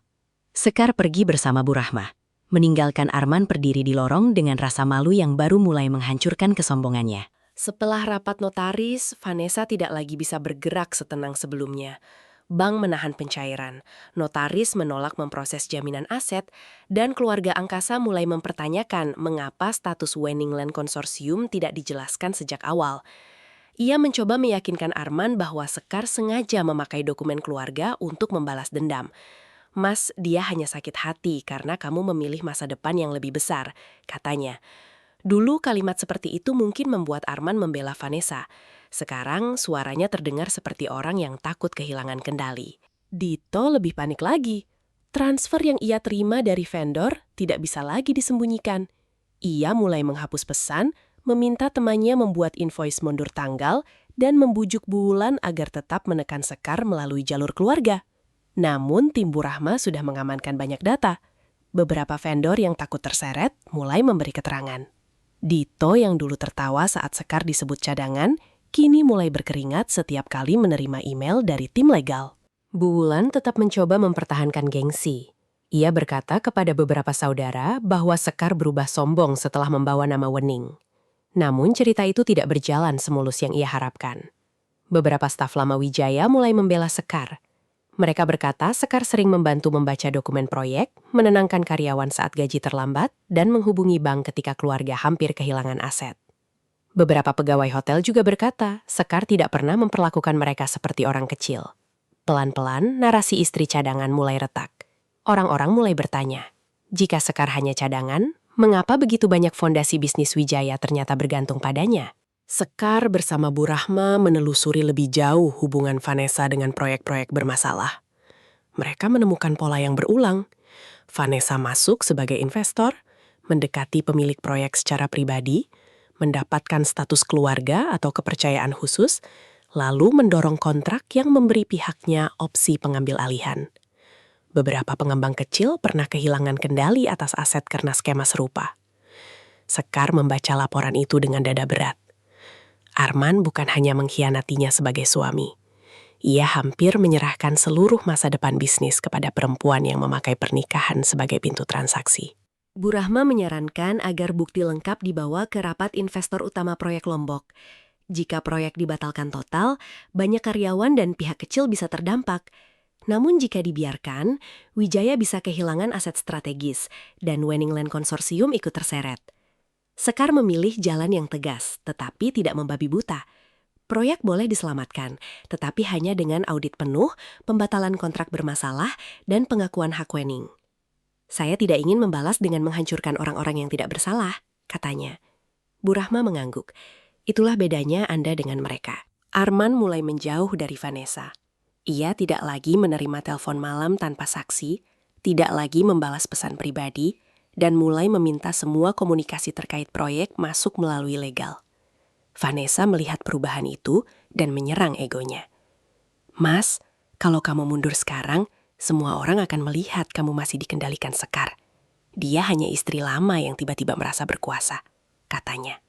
Sekar pergi bersama Bu Rahma, meninggalkan Arman berdiri di lorong dengan rasa malu yang baru mulai menghancurkan kesombongannya. Setelah rapat notaris, Vanessa tidak lagi bisa bergerak setenang sebelumnya. Bank menahan pencairan, notaris menolak memproses jaminan aset, dan keluarga angkasa mulai mempertanyakan mengapa status Wening Land Konsorsium tidak dijelaskan sejak awal. Ia mencoba meyakinkan Arman bahwa Sekar sengaja memakai dokumen keluarga untuk membalas dendam. Mas, dia hanya sakit hati karena kamu memilih masa depan yang lebih besar, katanya. Dulu kalimat seperti itu mungkin membuat Arman membela Vanessa. Sekarang suaranya terdengar seperti orang yang takut kehilangan kendali. Dito lebih panik lagi. Transfer yang ia terima dari vendor tidak bisa lagi disembunyikan. Ia mulai menghapus pesan, meminta temannya membuat invoice mundur tanggal, dan membujuk Bu Wulan agar tetap menekan Sekar melalui jalur keluarga. Namun tim Bu Rahma sudah mengamankan banyak data. Beberapa vendor yang takut terseret mulai memberi keterangan. Dito yang dulu tertawa saat Sekar disebut cadangan, kini mulai berkeringat setiap kali menerima email dari tim legal. Bu Wulan tetap mencoba mempertahankan gengsi. Ia berkata kepada beberapa saudara bahwa Sekar berubah sombong setelah membawa nama Wening. Namun cerita itu tidak berjalan semulus yang ia harapkan. Beberapa staf lama Wijaya mulai membela Sekar. Mereka berkata Sekar sering membantu membaca dokumen proyek, menenangkan karyawan saat gaji terlambat, dan menghubungi bank ketika keluarga hampir kehilangan aset. Beberapa pegawai hotel juga berkata, Sekar tidak pernah memperlakukan mereka seperti orang kecil. Pelan-pelan, narasi istri cadangan mulai retak. Orang-orang mulai bertanya, jika Sekar hanya cadangan, mengapa begitu banyak fondasi bisnis Wijaya ternyata bergantung padanya? Sekar bersama Bu Rahma menelusuri lebih jauh hubungan Vanessa dengan proyek-proyek bermasalah. Mereka menemukan pola yang berulang. Vanessa masuk sebagai investor, mendekati pemilik proyek secara pribadi, mendapatkan status keluarga atau kepercayaan khusus, lalu mendorong kontrak yang memberi pihaknya opsi pengambil alihan. Beberapa pengembang kecil pernah kehilangan kendali atas aset karena skema serupa. Sekar membaca laporan itu dengan dada berat. Arman bukan hanya mengkhianatinya sebagai suami. Ia hampir menyerahkan seluruh masa depan bisnis kepada perempuan yang memakai pernikahan sebagai pintu transaksi. Bu Rahma menyarankan agar bukti lengkap dibawa ke rapat investor utama proyek Lombok. Jika proyek dibatalkan total, banyak karyawan dan pihak kecil bisa terdampak. Namun jika dibiarkan, Wijaya bisa kehilangan aset strategis dan Wening Land Konsorsium ikut terseret. Sekar memilih jalan yang tegas, tetapi tidak membabi buta. Proyek boleh diselamatkan, tetapi hanya dengan audit penuh, pembatalan kontrak bermasalah, dan pengakuan hak Wening. Saya tidak ingin membalas dengan menghancurkan orang-orang yang tidak bersalah, katanya. Bu Rahma mengangguk. Itulah bedanya Anda dengan mereka. Arman mulai menjauh dari Vanessa. Ia tidak lagi menerima telepon malam tanpa saksi, tidak lagi membalas pesan pribadi, dan mulai meminta semua komunikasi terkait proyek masuk melalui legal. Vanessa melihat perubahan itu dan menyerang egonya. Mas, kalau kamu mundur sekarang, semua orang akan melihat kamu masih dikendalikan Sekar. Dia hanya istri lama yang tiba-tiba merasa berkuasa, katanya.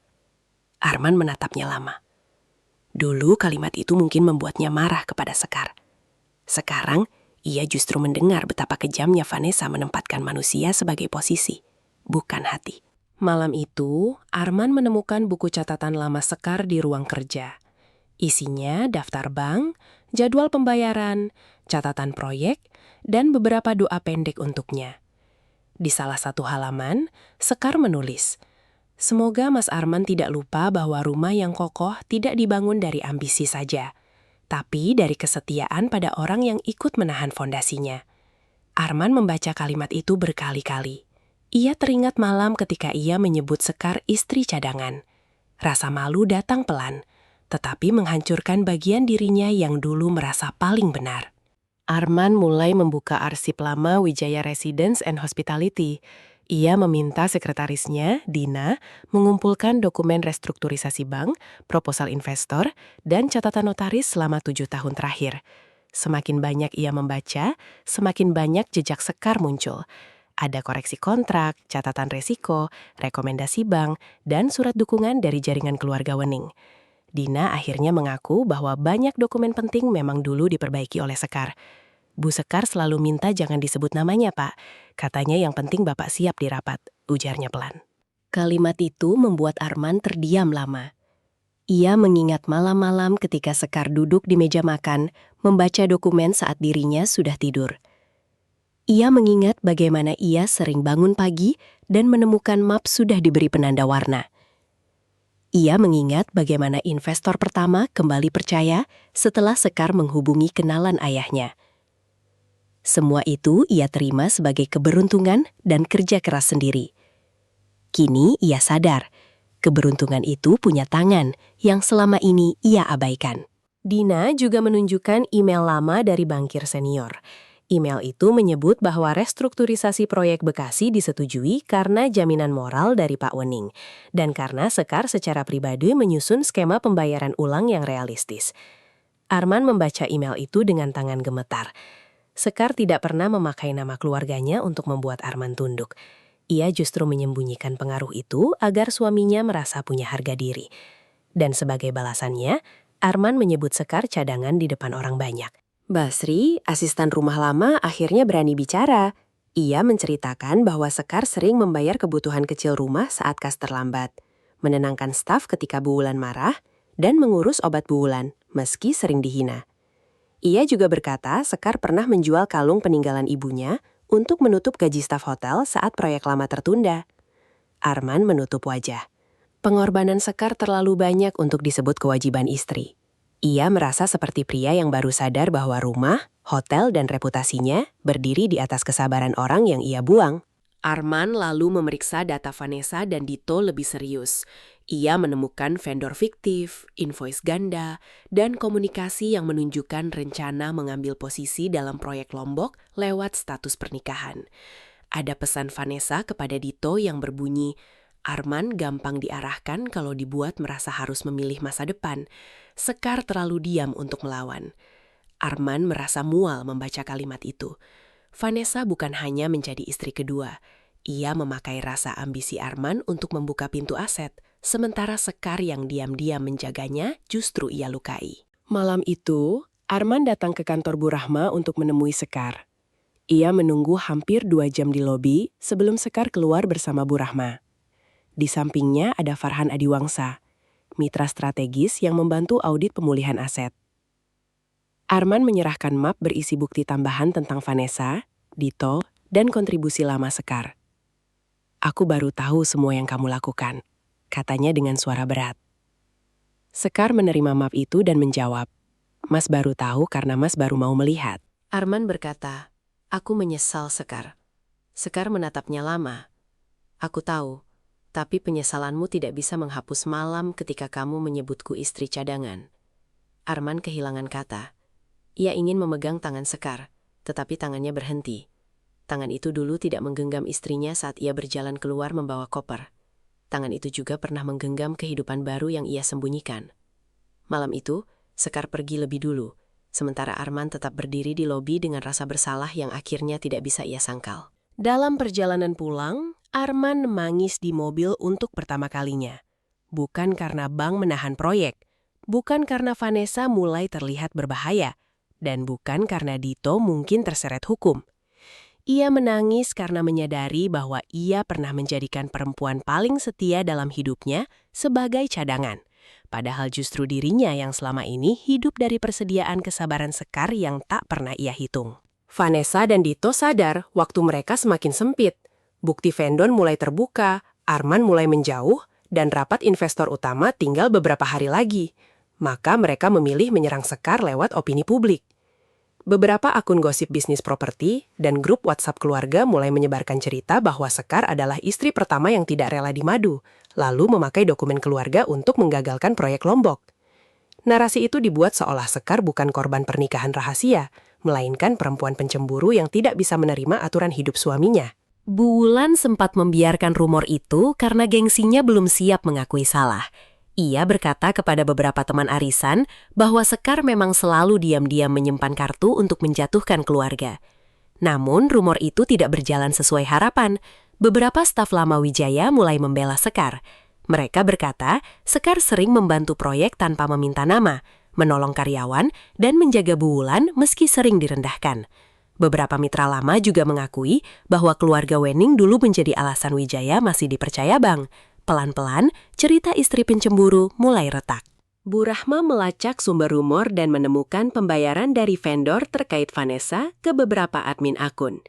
Arman menatapnya lama. Dulu kalimat itu mungkin membuatnya marah kepada Sekar. Sekarang, ia justru mendengar betapa kejamnya Vanessa menempatkan manusia sebagai posisi, bukan hati. Malam itu, Arman menemukan buku catatan lama Sekar di ruang kerja. Isinya daftar bank, jadwal pembayaran, catatan proyek, dan beberapa doa pendek untuknya. Di salah satu halaman, Sekar menulis, "Semoga Mas Arman tidak lupa bahwa rumah yang kokoh tidak dibangun dari ambisi saja, tapi dari kesetiaan pada orang yang ikut menahan fondasinya." Arman membaca kalimat itu berkali-kali. Ia teringat malam ketika ia menyebut Sekar istri cadangan. Rasa malu datang pelan, tetapi menghancurkan bagian dirinya yang dulu merasa paling benar. Arman mulai membuka arsip lama Wijaya Residence and Hospitality. Ia meminta sekretarisnya, Dina, mengumpulkan dokumen restrukturisasi bank, proposal investor, dan catatan notaris selama 7 tahun terakhir. Semakin banyak ia membaca, semakin banyak jejak Sekar muncul. Ada koreksi kontrak, catatan resiko, rekomendasi bank, dan surat dukungan dari jaringan keluarga Wening. Dina akhirnya mengaku bahwa banyak dokumen penting memang dulu diperbaiki oleh Sekar. Bu Sekar selalu minta jangan disebut namanya, Pak. Katanya yang penting Bapak siap di rapat, ujarnya pelan. Kalimat itu membuat Arman terdiam lama. Ia mengingat malam-malam ketika Sekar duduk di meja makan, membaca dokumen saat dirinya sudah tidur. Ia mengingat bagaimana ia sering bangun pagi dan menemukan map sudah diberi penanda warna. Ia mengingat bagaimana investor pertama kembali percaya setelah Sekar menghubungi kenalan ayahnya. Semua itu ia terima sebagai keberuntungan dan kerja keras sendiri. Kini ia sadar, keberuntungan itu punya tangan yang selama ini ia abaikan. Dina juga menunjukkan email lama dari bankir senior. Email itu menyebut bahwa restrukturisasi proyek Bekasi disetujui karena jaminan moral dari Pak Wening, dan karena Sekar secara pribadi menyusun skema pembayaran ulang yang realistis. Arman membaca email itu dengan tangan gemetar. Sekar tidak pernah memakai nama keluarganya untuk membuat Arman tunduk. Ia justru menyembunyikan pengaruh itu agar suaminya merasa punya harga diri. Dan sebagai balasannya, Arman menyebut Sekar cadangan di depan orang banyak. Basri, asisten rumah lama, akhirnya berani bicara. Ia menceritakan bahwa Sekar sering membayar kebutuhan kecil rumah saat kas terlambat, menenangkan staf ketika Bu Wulan marah, dan mengurus obat Bu Wulan, meski sering dihina. Ia juga berkata Sekar pernah menjual kalung peninggalan ibunya untuk menutup gaji staf hotel saat proyek lama tertunda. Arman menutup wajah. Pengorbanan Sekar terlalu banyak untuk disebut kewajiban istri. Ia merasa seperti pria yang baru sadar bahwa rumah, hotel, dan reputasinya berdiri di atas kesabaran orang yang ia buang. Arman lalu memeriksa data Vanessa dan Dito lebih serius. Ia menemukan vendor fiktif, invoice ganda, dan komunikasi yang menunjukkan rencana mengambil posisi dalam proyek Lombok lewat status pernikahan. Ada pesan Vanessa kepada Dito yang berbunyi, "Arman gampang diarahkan kalau dibuat merasa harus memilih masa depan. Sekar terlalu diam untuk melawan." Arman merasa mual membaca kalimat itu. Vanessa bukan hanya menjadi istri kedua. Ia memakai rasa ambisi Arman untuk membuka pintu aset, sementara Sekar yang diam-diam menjaganya justru ia lukai. Malam itu, Arman datang ke kantor Bu Rahma untuk menemui Sekar. Ia menunggu hampir 2 jam di lobi sebelum Sekar keluar bersama Bu Rahma. Di sampingnya ada Farhan Adiwangsa, mitra strategis yang membantu audit pemulihan aset. Arman menyerahkan map berisi bukti tambahan tentang Vanessa, Dito, dan kontribusi lama Sekar. "Aku baru tahu semua yang kamu lakukan," katanya dengan suara berat. Sekar menerima map itu dan menjawab, "Mas baru tahu karena Mas baru mau melihat." Arman berkata, "Aku menyesal, Sekar." Sekar menatapnya lama. "Aku tahu, Tapi penyesalanmu tidak bisa menghapus malam ketika kamu menyebutku istri cadangan. Arman kehilangan kata. Ia ingin memegang tangan Sekar, tetapi tangannya berhenti. Tangan itu dulu tidak menggenggam istrinya saat ia berjalan keluar membawa koper. Tangan itu juga pernah menggenggam kehidupan baru yang ia sembunyikan. Malam itu, Sekar pergi lebih dulu, sementara Arman tetap berdiri di lobi dengan rasa bersalah yang akhirnya tidak bisa ia sangkal. Dalam perjalanan pulang, Arman menangis di mobil untuk pertama kalinya. Bukan karena bank menahan proyek, bukan karena Vanessa mulai terlihat berbahaya, dan bukan karena Dito mungkin terseret hukum. Ia menangis karena menyadari bahwa ia pernah menjadikan perempuan paling setia dalam hidupnya sebagai cadangan. Padahal justru dirinya yang selama ini hidup dari persediaan kesabaran Sekar yang tak pernah ia hitung. Vanessa dan Dito sadar waktu mereka semakin sempit. Bukti vendor mulai terbuka, Arman mulai menjauh, dan rapat investor utama tinggal beberapa hari lagi. Maka mereka memilih menyerang Sekar lewat opini publik. Beberapa akun gosip bisnis properti dan grup WhatsApp keluarga mulai menyebarkan cerita bahwa Sekar adalah istri pertama yang tidak rela dimadu, lalu memakai dokumen keluarga untuk menggagalkan proyek Lombok. Narasi itu dibuat seolah Sekar bukan korban pernikahan rahasia, melainkan perempuan pencemburu yang tidak bisa menerima aturan hidup suaminya. Bulan sempat membiarkan rumor itu karena gengsinya belum siap mengakui salah. Ia berkata kepada beberapa teman arisan bahwa Sekar memang selalu diam-diam menyimpan kartu untuk menjatuhkan keluarga. Namun, rumor itu tidak berjalan sesuai harapan. Beberapa staf lama Wijaya mulai membela Sekar. Mereka berkata, Sekar sering membantu proyek tanpa meminta nama, menolong karyawan, dan menjaga Bulan meski sering direndahkan. Beberapa mitra lama juga mengakui bahwa keluarga Wening dulu menjadi alasan Wijaya masih dipercaya bank. Pelan-pelan, cerita istri pencemburu mulai retak. Bu Rahma melacak sumber rumor dan menemukan pembayaran dari vendor terkait Vanessa ke beberapa admin akun.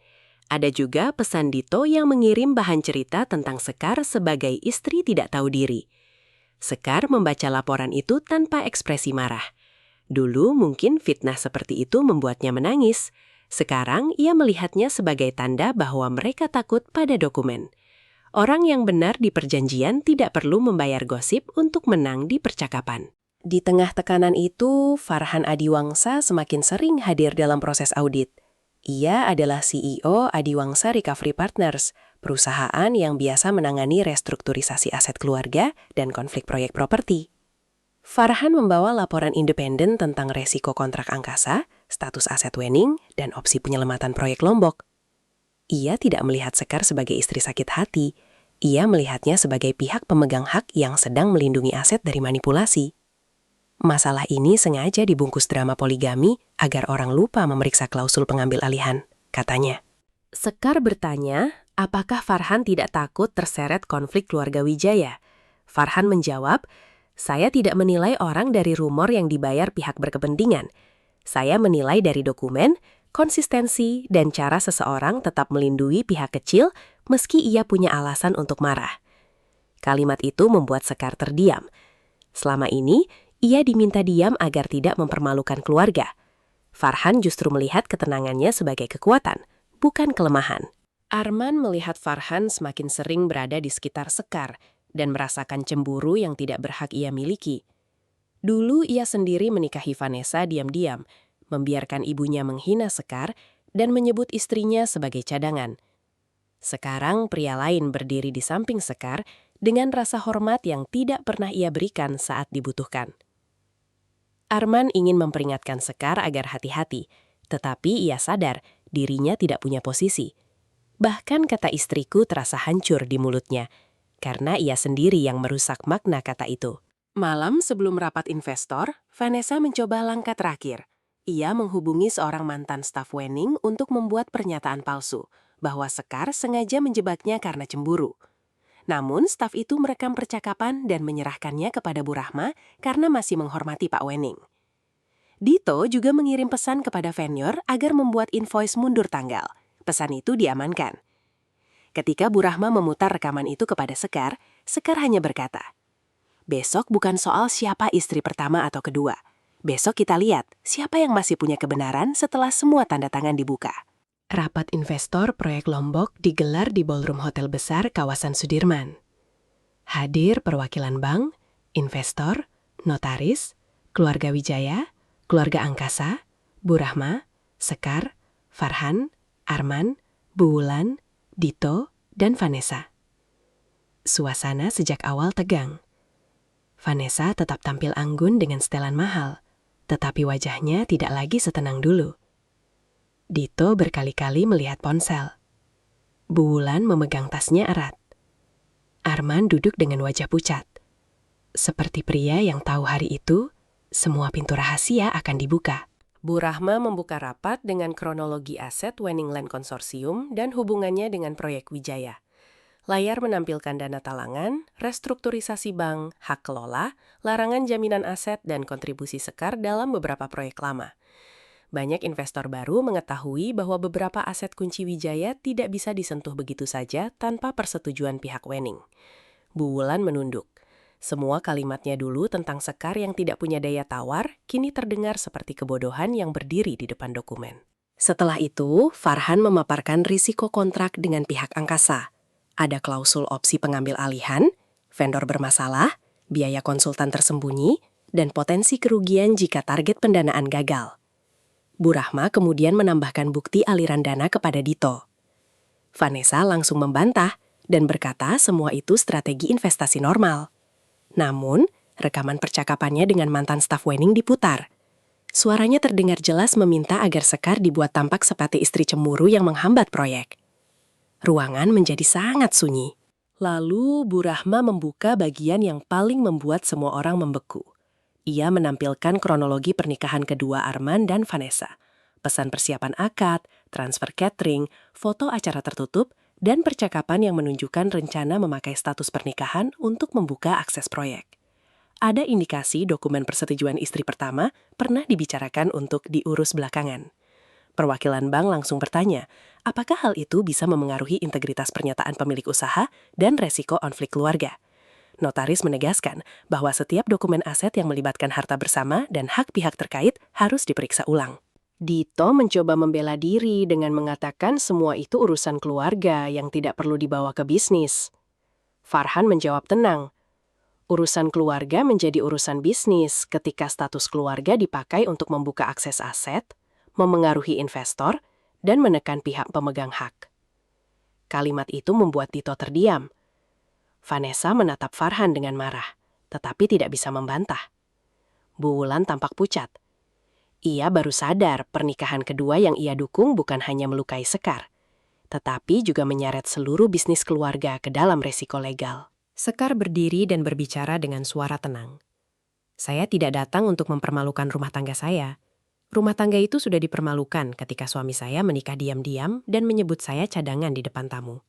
Ada juga pesan Dito yang mengirim bahan cerita tentang Sekar sebagai istri tidak tahu diri. Sekar membaca laporan itu tanpa ekspresi marah. Dulu mungkin fitnah seperti itu membuatnya menangis. Sekarang ia melihatnya sebagai tanda bahwa mereka takut pada dokumen. Orang yang benar di perjanjian tidak perlu membayar gosip untuk menang di percakapan. Di tengah tekanan itu, Farhan Adiwangsa semakin sering hadir dalam proses audit. Ia adalah CEO Adiwangsa Recovery Partners, perusahaan yang biasa menangani restrukturisasi aset keluarga dan konflik proyek properti. Farhan membawa laporan independen tentang resiko kontrak angkasa, status aset Wening, dan opsi penyelamatan proyek Lombok. Ia tidak melihat Sekar sebagai istri sakit hati. Ia melihatnya sebagai pihak pemegang hak yang sedang melindungi aset dari manipulasi. Masalah ini sengaja dibungkus drama poligami agar orang lupa memeriksa klausul pengambil alihan, katanya. Sekar bertanya, apakah Farhan tidak takut terseret konflik keluarga Wijaya? Farhan menjawab, saya tidak menilai orang dari rumor yang dibayar pihak berkepentingan. Saya menilai dari dokumen, konsistensi, dan cara seseorang tetap melindungi pihak kecil meski ia punya alasan untuk marah. Kalimat itu membuat Sekar terdiam. Selama ini, ia diminta diam agar tidak mempermalukan keluarga. Farhan justru melihat ketenangannya sebagai kekuatan, bukan kelemahan. Arman melihat Farhan semakin sering berada di sekitar Sekar dan merasakan cemburu yang tidak berhak ia miliki. Dulu ia sendiri menikahi Vanessa diam-diam, membiarkan ibunya menghina Sekar, dan menyebut istrinya sebagai cadangan. Sekarang pria lain berdiri di samping Sekar dengan rasa hormat yang tidak pernah ia berikan saat dibutuhkan. Arman ingin memperingatkan Sekar agar hati-hati, tetapi ia sadar dirinya tidak punya posisi. Bahkan kata istriku terasa hancur di mulutnya, karena ia sendiri yang merusak makna kata itu. Malam sebelum rapat investor, Vanessa mencoba langkah terakhir. Ia menghubungi seorang mantan staf Wening untuk membuat pernyataan palsu bahwa Sekar sengaja menjebaknya karena cemburu. Namun, staf itu merekam percakapan dan menyerahkannya kepada Bu Rahma karena masih menghormati Pak Wening. Dito juga mengirim pesan kepada vendor agar membuat invoice mundur tanggal. Pesan itu diamankan. Ketika Bu Rahma memutar rekaman itu kepada Sekar, Sekar hanya berkata, "Besok bukan soal siapa istri pertama atau kedua. Besok kita lihat siapa yang masih punya kebenaran setelah semua tanda tangan dibuka." Rapat investor proyek Lombok digelar di ballroom hotel besar kawasan Sudirman. Hadir perwakilan bank, investor, notaris, keluarga Wijaya, keluarga Angkasa, Bu Rahma, Sekar, Farhan, Arman, Bu Wulan, Dito, dan Vanessa. Suasana sejak awal tegang. Vanessa tetap tampil anggun dengan setelan mahal, tetapi wajahnya tidak lagi setenang dulu. Dito berkali-kali melihat ponsel. Bu Wulan memegang tasnya erat. Arman duduk dengan wajah pucat. Seperti pria yang tahu hari itu, semua pintu rahasia akan dibuka. Bu Rahma membuka rapat dengan kronologi aset Winning Land Konsorsium dan hubungannya dengan proyek Wijaya. Layar menampilkan dana talangan, restrukturisasi bank, hak kelola, larangan jaminan aset, dan kontribusi Sekar dalam beberapa proyek lama. Banyak investor baru mengetahui bahwa beberapa aset kunci Wijaya tidak bisa disentuh begitu saja tanpa persetujuan pihak Winning. Bu Wulan menunduk. Semua kalimatnya dulu tentang Sekar yang tidak punya daya tawar, kini terdengar seperti kebodohan yang berdiri di depan dokumen. Setelah itu, Farhan memaparkan risiko kontrak dengan pihak Angkasa. Ada klausul opsi pengambil alihan, vendor bermasalah, biaya konsultan tersembunyi, dan potensi kerugian jika target pendanaan gagal. Bu Rahma kemudian menambahkan bukti aliran dana kepada Dito. Vanessa langsung membantah dan berkata semua itu strategi investasi normal. Namun, rekaman percakapannya dengan mantan staf Winning diputar. Suaranya terdengar jelas meminta agar Sekar dibuat tampak seperti istri cemburu yang menghambat proyek. Ruangan menjadi sangat sunyi. Lalu Bu Rahma membuka bagian yang paling membuat semua orang membeku. Ia menampilkan kronologi pernikahan kedua Arman dan Vanessa, pesan persiapan akad, transfer catering, foto acara tertutup, dan percakapan yang menunjukkan rencana memakai status pernikahan untuk membuka akses proyek. Ada indikasi dokumen persetujuan istri pertama pernah dibicarakan untuk diurus belakangan. Perwakilan bank langsung bertanya, apakah hal itu bisa memengaruhi integritas pernyataan pemilik usaha dan resiko konflik keluarga? Notaris menegaskan bahwa setiap dokumen aset yang melibatkan harta bersama dan hak pihak terkait harus diperiksa ulang. Dito mencoba membela diri dengan mengatakan semua itu urusan keluarga yang tidak perlu dibawa ke bisnis. Farhan menjawab tenang. Urusan keluarga menjadi urusan bisnis ketika status keluarga dipakai untuk membuka akses aset, memengaruhi investor, dan menekan pihak pemegang hak. Kalimat itu membuat Dito terdiam. Vanessa menatap Farhan dengan marah, tetapi tidak bisa membantah. Bu Wulan tampak pucat. Ia baru sadar pernikahan kedua yang ia dukung bukan hanya melukai Sekar, tetapi juga menyeret seluruh bisnis keluarga ke dalam resiko legal. Sekar berdiri dan berbicara dengan suara tenang. Saya tidak datang untuk mempermalukan rumah tangga saya. Rumah tangga itu sudah dipermalukan ketika suami saya menikah diam-diam dan menyebut saya cadangan di depan tamu.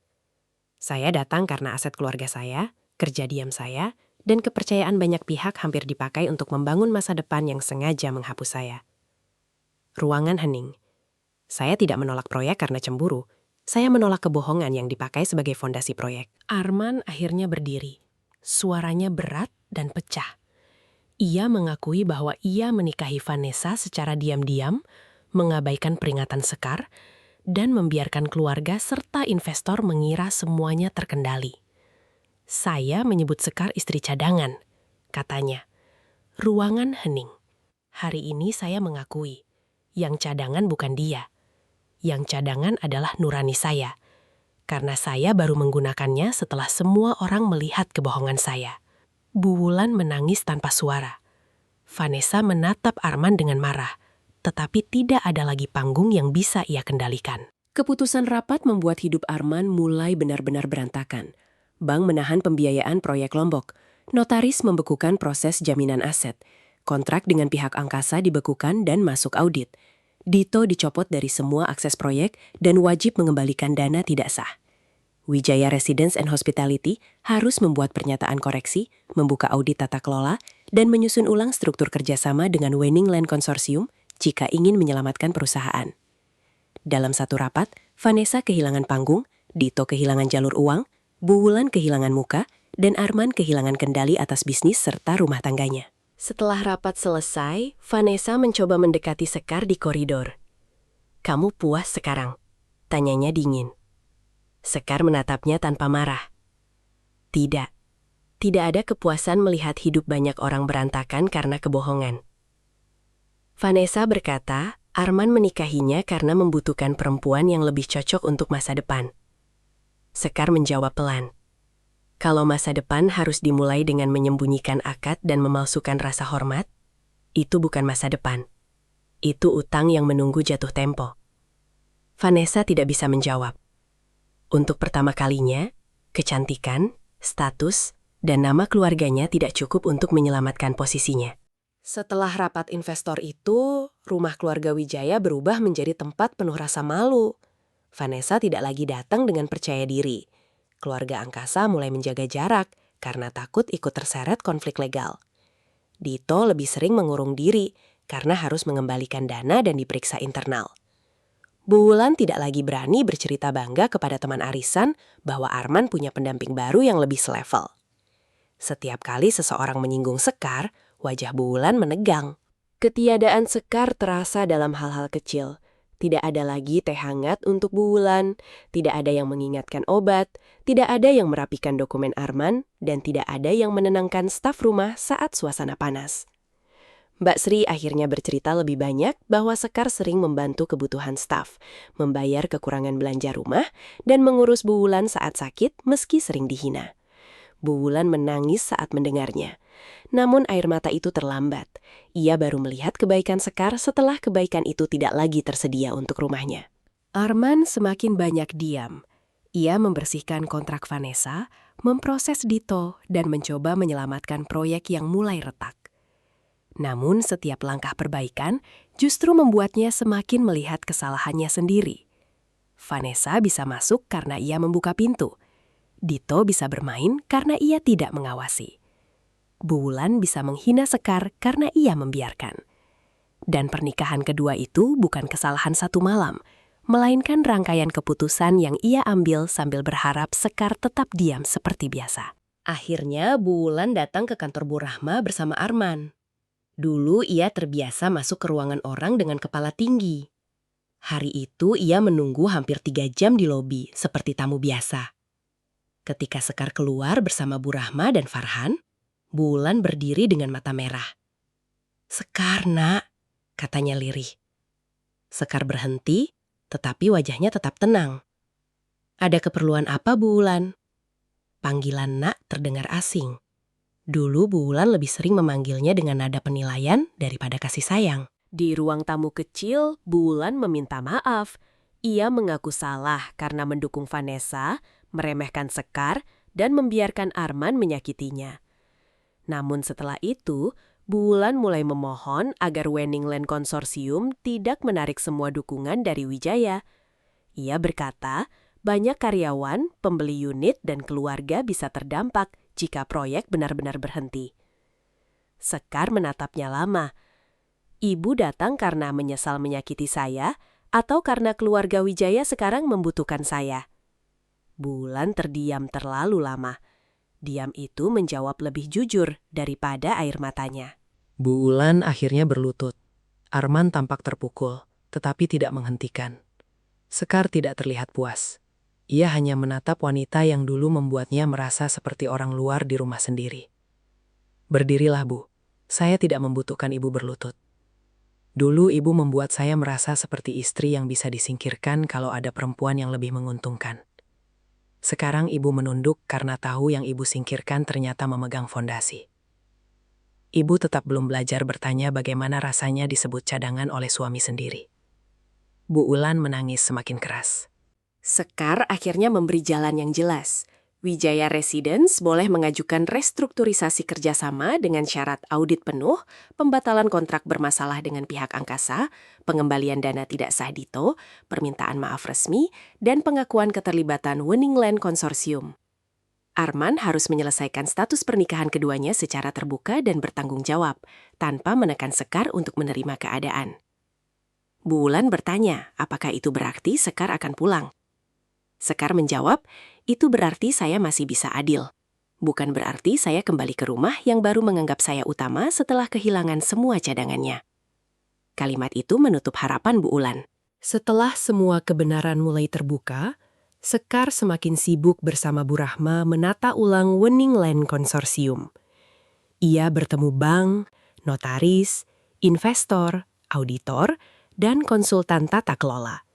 Saya datang karena aset keluarga saya, kerja diam saya, dan kepercayaan banyak pihak hampir dipakai untuk membangun masa depan yang sengaja menghapus saya. Ruangan hening. Saya tidak menolak proyek karena cemburu. Saya menolak kebohongan yang dipakai sebagai fondasi proyek. Arman akhirnya berdiri. Suaranya berat dan pecah. Ia mengakui bahwa ia menikahi Vanessa secara diam-diam, mengabaikan peringatan Sekar, dan membiarkan keluarga serta investor mengira semuanya terkendali. Saya menyebut Sekar istri cadangan, katanya. Ruangan hening. Hari ini saya mengakui, yang cadangan bukan dia. Yang cadangan adalah nurani saya, karena saya baru menggunakannya setelah semua orang melihat kebohongan saya. Bu Wulan menangis tanpa suara. Vanessa menatap Arman dengan marah, tetapi tidak ada lagi panggung yang bisa ia kendalikan. Keputusan rapat membuat hidup Arman mulai benar-benar berantakan. Bank menahan pembiayaan proyek Lombok. Notaris membekukan proses jaminan aset. Kontrak dengan pihak Angkasa dibekukan dan masuk audit. Dito dicopot dari semua akses proyek dan wajib mengembalikan dana tidak sah. Wijaya Residence and Hospitality harus membuat pernyataan koreksi, membuka audit tata kelola, dan menyusun ulang struktur kerjasama dengan Winning Land Konsorsium jika ingin menyelamatkan perusahaan. Dalam satu rapat, Vanessa kehilangan panggung, Dito kehilangan jalur uang, Bu Wulan kehilangan muka, dan Arman kehilangan kendali atas bisnis serta rumah tangganya. Setelah rapat selesai, Vanessa mencoba mendekati Sekar di koridor. "Kamu puas sekarang?" tanyanya dingin. Sekar menatapnya tanpa marah. "Tidak. Tidak ada kepuasan melihat hidup banyak orang berantakan karena kebohongan. Vanessa berkata, Arman menikahinya karena membutuhkan perempuan yang lebih cocok untuk masa depan. Sekar menjawab pelan. Kalau masa depan harus dimulai dengan menyembunyikan akad dan memalsukan rasa hormat, itu bukan masa depan. Itu utang yang menunggu jatuh tempo. Vanessa tidak bisa menjawab. Untuk pertama kalinya, kecantikan, status, dan nama keluarganya tidak cukup untuk menyelamatkan posisinya. Setelah rapat investor itu, rumah keluarga Wijaya berubah menjadi tempat penuh rasa malu. Vanessa tidak lagi datang dengan percaya diri. Keluarga angkasa mulai menjaga jarak karena takut ikut terseret konflik legal. Dito lebih sering mengurung diri karena harus mengembalikan dana dan diperiksa internal. Bu Wulan tidak lagi berani bercerita bangga kepada teman arisan bahwa Arman punya pendamping baru yang lebih selevel. Setiap kali seseorang menyinggung Sekar, wajah Bu Wulan menegang. Ketiadaan Sekar terasa dalam hal-hal kecil. Tidak ada lagi teh hangat untuk Bu Wulan, tidak ada yang mengingatkan obat, tidak ada yang merapikan dokumen Arman, dan tidak ada yang menenangkan staf rumah saat suasana panas. Mbak Sri akhirnya bercerita lebih banyak bahwa Sekar sering membantu kebutuhan staf, membayar kekurangan belanja rumah, dan mengurus Bu Wulan saat sakit meski sering dihina. Bu Wulan menangis saat mendengarnya. Namun air mata itu terlambat. Ia baru melihat kebaikan Sekar setelah kebaikan itu tidak lagi tersedia untuk rumahnya. Arman semakin banyak diam. Ia membersihkan kontrak Vanessa, memproses Dito, dan mencoba menyelamatkan proyek yang mulai retak. Namun setiap langkah perbaikan justru membuatnya semakin melihat kesalahannya sendiri. Vanessa bisa masuk karena ia membuka pintu. Dito bisa bermain karena ia tidak mengawasi. Bu Wulan bisa menghina Sekar karena ia membiarkan. Dan pernikahan kedua itu bukan kesalahan satu malam, melainkan rangkaian keputusan yang ia ambil sambil berharap Sekar tetap diam seperti biasa. Akhirnya Bu Wulan datang ke kantor Bu Rahma bersama Arman. Dulu ia terbiasa masuk ke ruangan orang dengan kepala tinggi. Hari itu ia menunggu hampir 3 jam di lobi seperti tamu biasa. Ketika Sekar keluar bersama Bu Rahma dan Farhan, Bu Wulan berdiri dengan mata merah. "Sekar, nak," katanya lirih. Sekar berhenti, tetapi wajahnya tetap tenang. "Ada keperluan apa, Bu Wulan?" Panggilan nak terdengar asing. Dulu Bu Wulan lebih sering memanggilnya dengan nada penilaian daripada kasih sayang. Di ruang tamu kecil, Bu Wulan meminta maaf. Ia mengaku salah karena mendukung Vanessa, meremehkan Sekar, dan membiarkan Arman menyakitinya. Namun setelah itu, Bu Wulan mulai memohon agar Wening Land Konsorsium tidak menarik semua dukungan dari Wijaya. Ia berkata, banyak karyawan, pembeli unit, dan keluarga bisa terdampak jika proyek benar-benar berhenti. Sekar menatapnya lama. "Ibu datang karena menyesal menyakiti saya, atau karena keluarga Wijaya sekarang membutuhkan saya?" Bu Wulan terdiam terlalu lama. Diam itu menjawab lebih jujur daripada air matanya. Bu Wulan akhirnya berlutut. Arman tampak terpukul, tetapi tidak menghentikan. Sekar tidak terlihat puas. Ia hanya menatap wanita yang dulu membuatnya merasa seperti orang luar di rumah sendiri. "Berdirilah, Bu. Saya tidak membutuhkan ibu berlutut. Dulu ibu membuat saya merasa seperti istri yang bisa disingkirkan kalau ada perempuan yang lebih menguntungkan. Sekarang ibu menunduk karena tahu yang ibu singkirkan ternyata memegang fondasi. Ibu tetap belum belajar bertanya bagaimana rasanya disebut cadangan oleh suami sendiri." Bu Wulan menangis semakin keras. Sekar akhirnya memberi jalan yang jelas. Wijaya Residence boleh mengajukan restrukturisasi kerjasama dengan syarat audit penuh, pembatalan kontrak bermasalah dengan pihak angkasa, pengembalian dana tidak sah Dito, permintaan maaf resmi, dan pengakuan keterlibatan Wening Land Konsorsium. Arman harus menyelesaikan status pernikahan keduanya secara terbuka dan bertanggung jawab, tanpa menekan Sekar untuk menerima keadaan. Bu Wulan bertanya, apakah itu berarti Sekar akan pulang? Sekar menjawab, "Itu berarti saya masih bisa adil. Bukan berarti saya kembali ke rumah yang baru menganggap saya utama setelah kehilangan semua cadangannya." Kalimat itu menutup harapan Bu Wulan. Setelah semua kebenaran mulai terbuka, Sekar semakin sibuk bersama Bu Rahma menata ulang Wening Land Konsorsium. Ia bertemu bank, notaris, investor, auditor, dan konsultan tata kelola.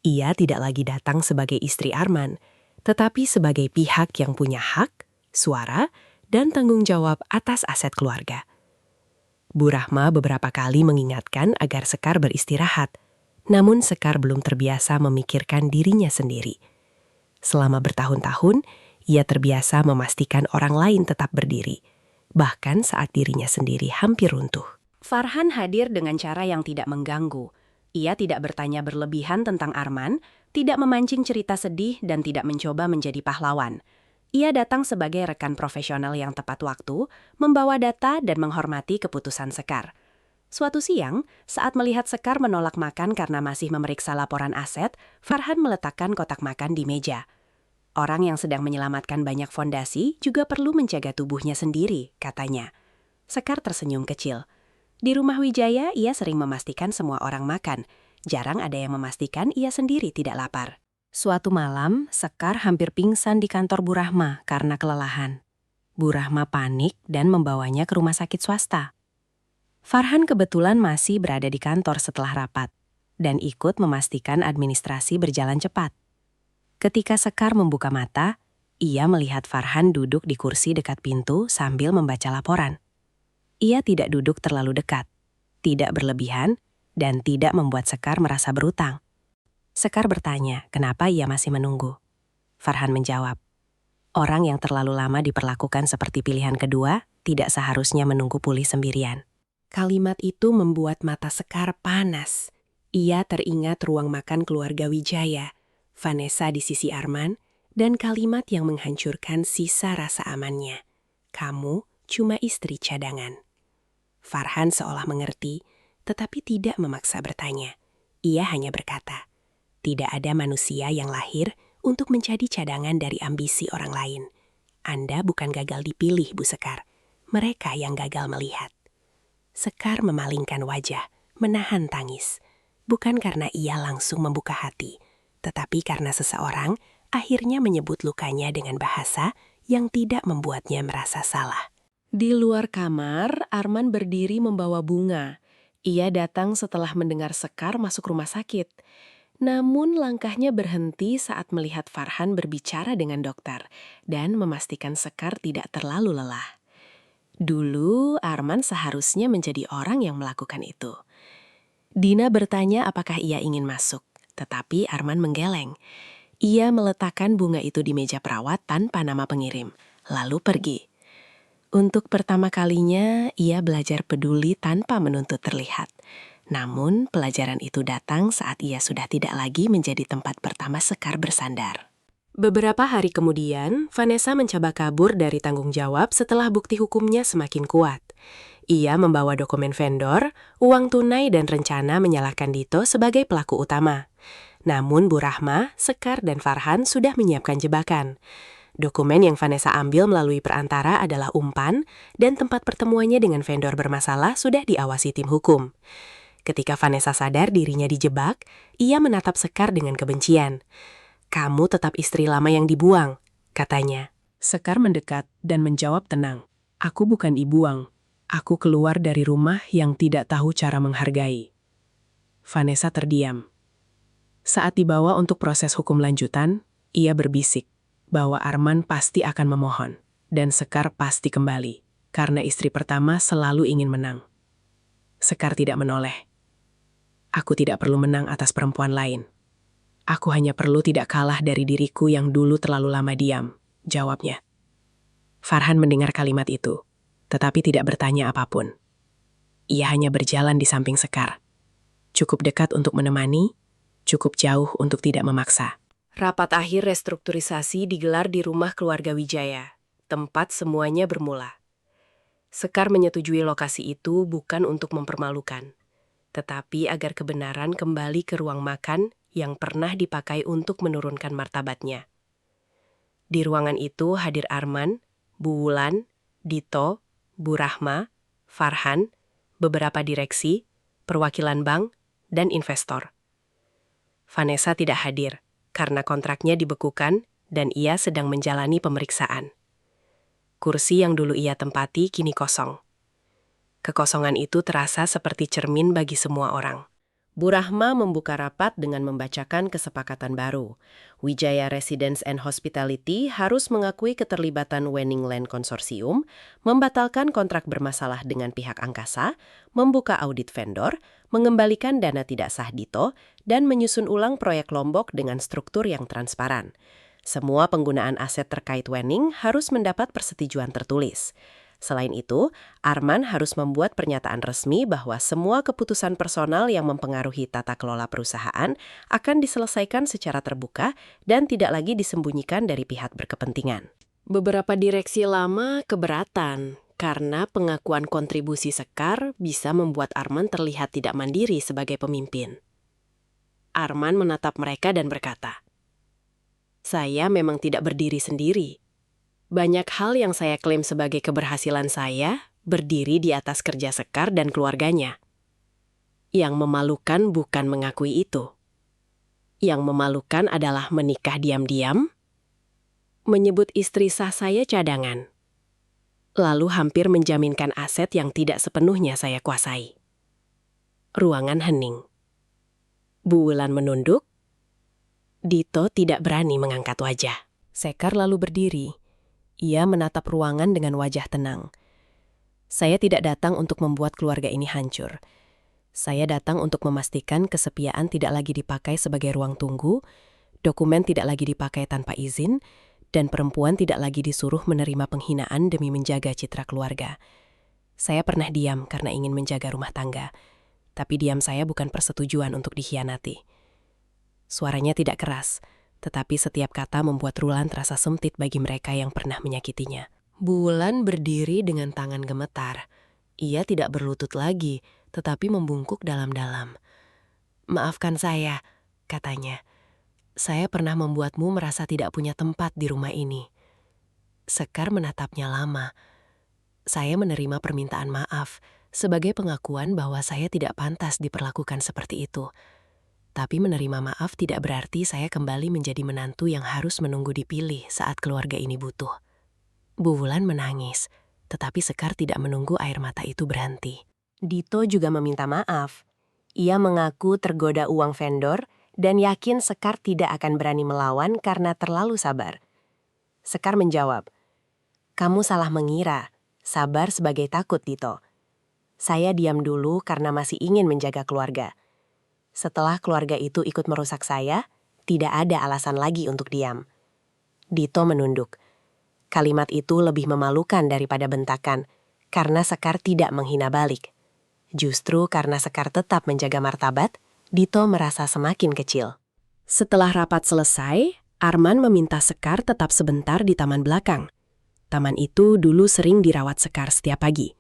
Ia tidak lagi datang sebagai istri Arman, tetapi sebagai pihak yang punya hak, suara, dan tanggung jawab atas aset keluarga. Bu Rahma beberapa kali mengingatkan agar Sekar beristirahat, namun Sekar belum terbiasa memikirkan dirinya sendiri. Selama bertahun-tahun, ia terbiasa memastikan orang lain tetap berdiri, bahkan saat dirinya sendiri hampir runtuh. Farhan hadir dengan cara yang tidak mengganggu. Ia tidak bertanya berlebihan tentang Arman, tidak memancing cerita sedih, dan tidak mencoba menjadi pahlawan. Ia datang sebagai rekan profesional yang tepat waktu, membawa data dan menghormati keputusan Sekar. Suatu siang, saat melihat Sekar menolak makan karena masih memeriksa laporan aset, Farhan meletakkan kotak makan di meja. Orang yang sedang menyelamatkan banyak fondasi juga perlu menjaga tubuhnya sendiri, katanya. Sekar tersenyum kecil. Di rumah Wijaya, ia sering memastikan semua orang makan. Jarang ada yang memastikan ia sendiri tidak lapar. Suatu malam, Sekar hampir pingsan di kantor Bu Rahma karena kelelahan. Bu Rahma panik dan membawanya ke rumah sakit swasta. Farhan kebetulan masih berada di kantor setelah rapat dan ikut memastikan administrasi berjalan cepat. Ketika Sekar membuka mata, ia melihat Farhan duduk di kursi dekat pintu sambil membaca laporan. Ia tidak duduk terlalu dekat, tidak berlebihan, dan tidak membuat Sekar merasa berutang. Sekar bertanya kenapa ia masih menunggu. Farhan menjawab, orang yang terlalu lama diperlakukan seperti pilihan kedua tidak seharusnya menunggu pulih sendirian. Kalimat itu membuat mata Sekar panas. Ia teringat ruang makan keluarga Wijaya, Vanessa di sisi Arman, dan kalimat yang menghancurkan sisa rasa amannya. Kamu cuma istri cadangan. Farhan seolah mengerti, tetapi tidak memaksa bertanya. Ia hanya berkata, tidak ada manusia yang lahir untuk menjadi cadangan dari ambisi orang lain. Anda bukan gagal dipilih, Bu Sekar. Mereka yang gagal melihat. Sekar memalingkan wajah, menahan tangis. Bukan karena ia langsung membuka hati, tetapi karena seseorang akhirnya menyebut lukanya dengan bahasa yang tidak membuatnya merasa salah. Di luar kamar, Arman berdiri membawa bunga. Ia datang setelah mendengar Sekar masuk rumah sakit. Namun langkahnya berhenti saat melihat Farhan berbicara dengan dokter dan memastikan Sekar tidak terlalu lelah. Dulu Arman seharusnya menjadi orang yang melakukan itu. Dina bertanya apakah ia ingin masuk, tetapi Arman menggeleng. Ia meletakkan bunga itu di meja perawat tanpa nama pengirim, lalu pergi. Untuk pertama kalinya, ia belajar peduli tanpa menuntut terlihat. Namun, pelajaran itu datang saat ia sudah tidak lagi menjadi tempat pertama Sekar bersandar. Beberapa hari kemudian, Vanessa mencoba kabur dari tanggung jawab setelah bukti hukumnya semakin kuat. Ia membawa dokumen vendor, uang tunai dan rencana menyalahkan Dito sebagai pelaku utama. Namun Bu Rahma, Sekar dan Farhan sudah menyiapkan jebakan. Dokumen yang Vanessa ambil melalui perantara adalah umpan dan tempat pertemuannya dengan vendor bermasalah sudah diawasi tim hukum. Ketika Vanessa sadar dirinya dijebak, ia menatap Sekar dengan kebencian. Kamu tetap istri lama yang dibuang, katanya. Sekar mendekat dan menjawab tenang. Aku bukan dibuang. Aku keluar dari rumah yang tidak tahu cara menghargai. Vanessa terdiam. Saat dibawa untuk proses hukum lanjutan, ia berbisik bahwa Arman pasti akan memohon, dan Sekar pasti kembali, karena istri pertama selalu ingin menang. Sekar tidak menoleh. Aku tidak perlu menang atas perempuan lain. Aku hanya perlu tidak kalah dari diriku yang dulu terlalu lama diam, jawabnya. Farhan mendengar kalimat itu, tetapi tidak bertanya apapun. Ia hanya berjalan di samping Sekar. Cukup dekat untuk menemani, cukup jauh untuk tidak memaksa. Rapat akhir restrukturisasi digelar di rumah keluarga Wijaya, tempat semuanya bermula. Sekar menyetujui lokasi itu bukan untuk mempermalukan, tetapi agar kebenaran kembali ke ruang makan yang pernah dipakai untuk menurunkan martabatnya. Di ruangan itu hadir Arman, Bu Wulan, Dito, Bu Rahma, Farhan, beberapa direksi, perwakilan bank, dan investor. Vanessa tidak hadir, karena kontraknya dibekukan dan ia sedang menjalani pemeriksaan. Kursi yang dulu ia tempati kini kosong. Kekosongan itu terasa seperti cermin bagi semua orang. Bu Rahma membuka rapat dengan membacakan kesepakatan baru. Wijaya Residence and Hospitality harus mengakui keterlibatan Wenning Land Konsorsium, membatalkan kontrak bermasalah dengan pihak angkasa, membuka audit vendor, mengembalikan dana tidak sah Dito, dan menyusun ulang proyek Lombok dengan struktur yang transparan. Semua penggunaan aset terkait Wenning harus mendapat persetujuan tertulis. Selain itu, Arman harus membuat pernyataan resmi bahwa semua keputusan personal yang mempengaruhi tata kelola perusahaan akan diselesaikan secara terbuka dan tidak lagi disembunyikan dari pihak berkepentingan. Beberapa direksi lama keberatan karena pengakuan kontribusi Sekar bisa membuat Arman terlihat tidak mandiri sebagai pemimpin. Arman menatap mereka dan berkata, "Saya memang tidak berdiri sendiri. Banyak hal yang saya klaim sebagai keberhasilan saya berdiri di atas kerja Sekar dan keluarganya. Yang memalukan bukan mengakui itu. Yang memalukan adalah menikah diam-diam, menyebut istri sah saya cadangan, lalu hampir menjaminkan aset yang tidak sepenuhnya saya kuasai." Ruangan hening. Bu Wulan menunduk. Dito tidak berani mengangkat wajah. Sekar lalu berdiri. Ia menatap ruangan dengan wajah tenang. "Saya tidak datang untuk membuat keluarga ini hancur. Saya datang untuk memastikan kesepiaan tidak lagi dipakai sebagai ruang tunggu, dokumen tidak lagi dipakai tanpa izin, dan perempuan tidak lagi disuruh menerima penghinaan demi menjaga citra keluarga. Saya pernah diam karena ingin menjaga rumah tangga, tapi diam saya bukan persetujuan untuk dikhianati." Suaranya tidak keras, tetapi setiap kata membuat Rulan terasa sempit bagi mereka yang pernah menyakitinya. Bu Wulan berdiri dengan tangan gemetar. Ia tidak berlutut lagi, tetapi membungkuk dalam-dalam. "Maafkan saya," katanya. "Saya pernah membuatmu merasa tidak punya tempat di rumah ini." Sekar menatapnya lama. "Saya menerima permintaan maaf sebagai pengakuan bahwa saya tidak pantas diperlakukan seperti itu. Tapi menerima maaf tidak berarti saya kembali menjadi menantu yang harus menunggu dipilih saat keluarga ini butuh." Bu Wulan menangis, tetapi Sekar tidak menunggu air mata itu berhenti. Dito juga meminta maaf. Ia mengaku tergoda uang vendor dan yakin Sekar tidak akan berani melawan karena terlalu sabar. Sekar menjawab, "Kamu salah mengira. Sabar sebagai takut, Dito. Saya diam dulu karena masih ingin menjaga keluarga. Setelah keluarga itu ikut merusak saya, tidak ada alasan lagi untuk diam." Dito menunduk. Kalimat itu lebih memalukan daripada bentakan, karena Sekar tidak menghina balik. Justru karena Sekar tetap menjaga martabat, Dito merasa semakin kecil. Setelah rapat selesai, Arman meminta Sekar tetap sebentar di taman belakang. Taman itu dulu sering dirawat Sekar setiap pagi.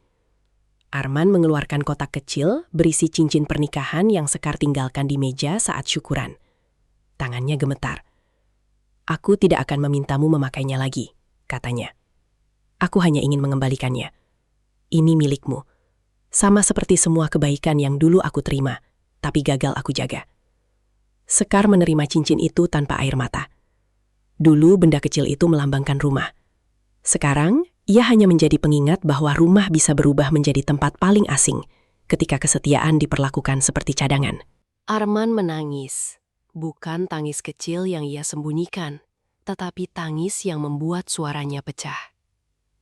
Arman mengeluarkan kotak kecil berisi cincin pernikahan yang Sekar tinggalkan di meja saat syukuran. Tangannya gemetar. "Aku tidak akan memintamu memakainya lagi," katanya. "Aku hanya ingin mengembalikannya. Ini milikmu. Sama seperti semua kebaikan yang dulu aku terima, tapi gagal aku jaga." Sekar menerima cincin itu tanpa air mata. Dulu benda kecil itu melambangkan rumah. Sekarang, ia hanya menjadi pengingat bahwa rumah bisa berubah menjadi tempat paling asing ketika kesetiaan diperlakukan seperti cadangan. Arman menangis. Bukan tangis kecil yang ia sembunyikan, tetapi tangis yang membuat suaranya pecah.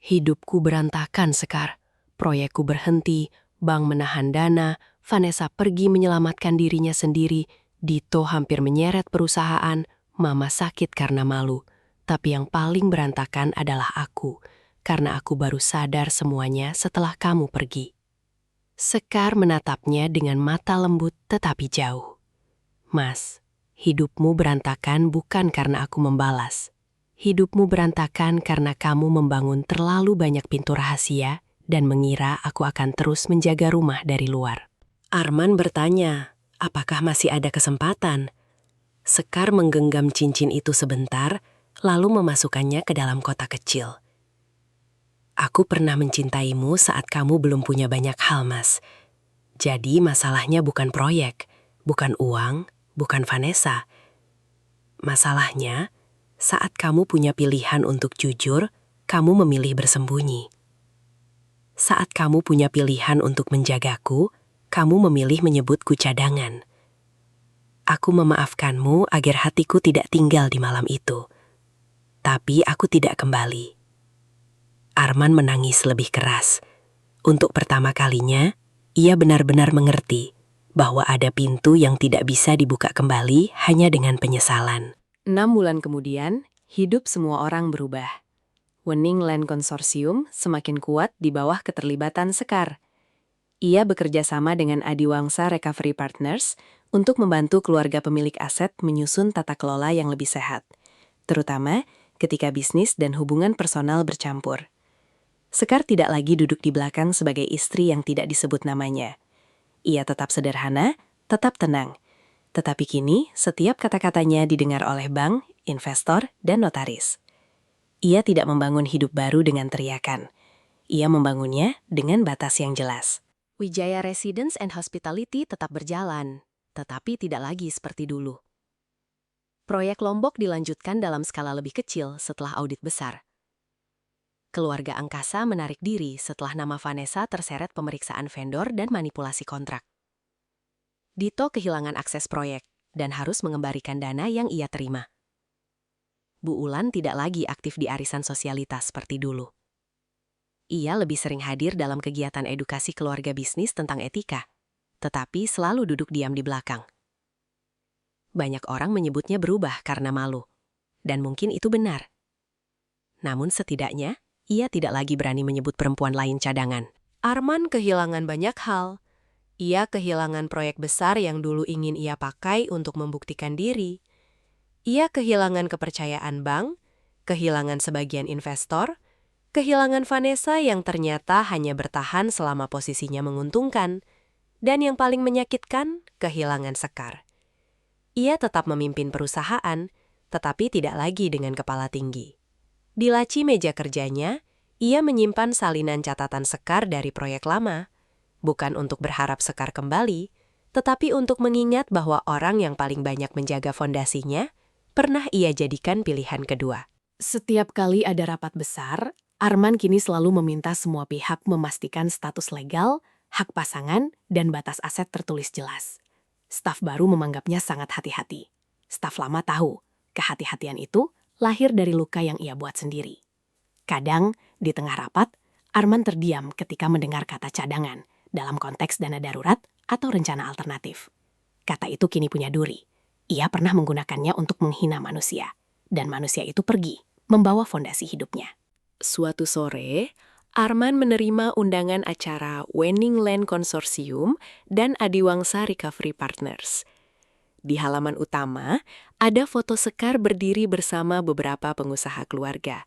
"Hidupku berantakan, Sekar. Proyekku berhenti, bank menahan dana, Vanessa pergi menyelamatkan dirinya sendiri, Dito hampir menyeret perusahaan, Mama sakit karena malu. Tapi yang paling berantakan adalah aku, karena aku baru sadar semuanya setelah kamu pergi." Sekar menatapnya dengan mata lembut tetapi jauh. "Mas, hidupmu berantakan bukan karena aku membalas. Hidupmu berantakan karena kamu membangun terlalu banyak pintu rahasia dan mengira aku akan terus menjaga rumah dari luar." Arman bertanya, apakah masih ada kesempatan? Sekar menggenggam cincin itu sebentar, lalu memasukkannya ke dalam kotak kecil. "Aku pernah mencintaimu saat kamu belum punya banyak hal, Mas. Jadi masalahnya bukan proyek, bukan uang, bukan Vanessa. Masalahnya, saat kamu punya pilihan untuk jujur, kamu memilih bersembunyi. Saat kamu punya pilihan untuk menjagaku, kamu memilih menyebutku cadangan. Aku memaafkanmu agar hatiku tidak tinggal di malam itu. Tapi aku tidak kembali. Arman menangis lebih keras. Untuk pertama kalinya, ia benar-benar mengerti bahwa ada pintu yang tidak bisa dibuka kembali hanya dengan penyesalan. 6 bulan kemudian, hidup semua orang berubah. Wening Land Consortium semakin kuat di bawah keterlibatan Sekar. Ia bekerja sama dengan Adiwangsa Recovery Partners untuk membantu keluarga pemilik aset menyusun tata kelola yang lebih sehat, terutama ketika bisnis dan hubungan personal bercampur. Sekar tidak lagi duduk di belakang sebagai istri yang tidak disebut namanya. Ia tetap sederhana, tetap tenang. Tetapi kini, setiap kata-katanya didengar oleh bank, investor, dan notaris. Ia tidak membangun hidup baru dengan teriakan. Ia membangunnya dengan batas yang jelas. Wijaya Residence and Hospitality tetap berjalan, tetapi tidak lagi seperti dulu. Proyek Lombok dilanjutkan dalam skala lebih kecil setelah audit besar. Keluarga angkasa menarik diri setelah nama Vanessa terseret pemeriksaan vendor dan manipulasi kontrak. Dito kehilangan akses proyek dan harus mengembalikan dana yang ia terima. Bu Ulan tidak lagi aktif di arisan sosialitas seperti dulu. Ia lebih sering hadir dalam kegiatan edukasi keluarga bisnis tentang etika, tetapi selalu duduk diam di belakang. Banyak orang menyebutnya berubah karena malu, dan mungkin itu benar. Namun setidaknya, ia tidak lagi berani menyebut perempuan lain cadangan. Arman kehilangan banyak hal. Ia kehilangan proyek besar yang dulu ingin ia pakai untuk membuktikan diri. Ia kehilangan kepercayaan bank, kehilangan sebagian investor, kehilangan Vanessa yang ternyata hanya bertahan selama posisinya menguntungkan, dan yang paling menyakitkan, kehilangan Sekar. Ia tetap memimpin perusahaan, tetapi tidak lagi dengan kepala tinggi. Di laci meja kerjanya, ia menyimpan salinan catatan Sekar dari proyek lama, bukan untuk berharap Sekar kembali, tetapi untuk mengingat bahwa orang yang paling banyak menjaga fondasinya pernah ia jadikan pilihan kedua. Setiap kali ada rapat besar, Arman kini selalu meminta semua pihak memastikan status legal, hak pasangan, dan batas aset tertulis jelas. Staf baru memanggapnya sangat hati-hati. Staf lama tahu, kehati-hatian itu lahir dari luka yang ia buat sendiri. Kadang, di tengah rapat, Arman terdiam ketika mendengar kata cadangan dalam konteks dana darurat atau rencana alternatif. Kata itu kini punya duri. Ia pernah menggunakannya untuk menghina manusia, dan manusia itu pergi, membawa fondasi hidupnya. Suatu sore, Arman menerima undangan acara Wening Land Consortium dan Adiwangsa Recovery Partners. Di halaman utama, ada foto Sekar berdiri bersama beberapa pengusaha keluarga,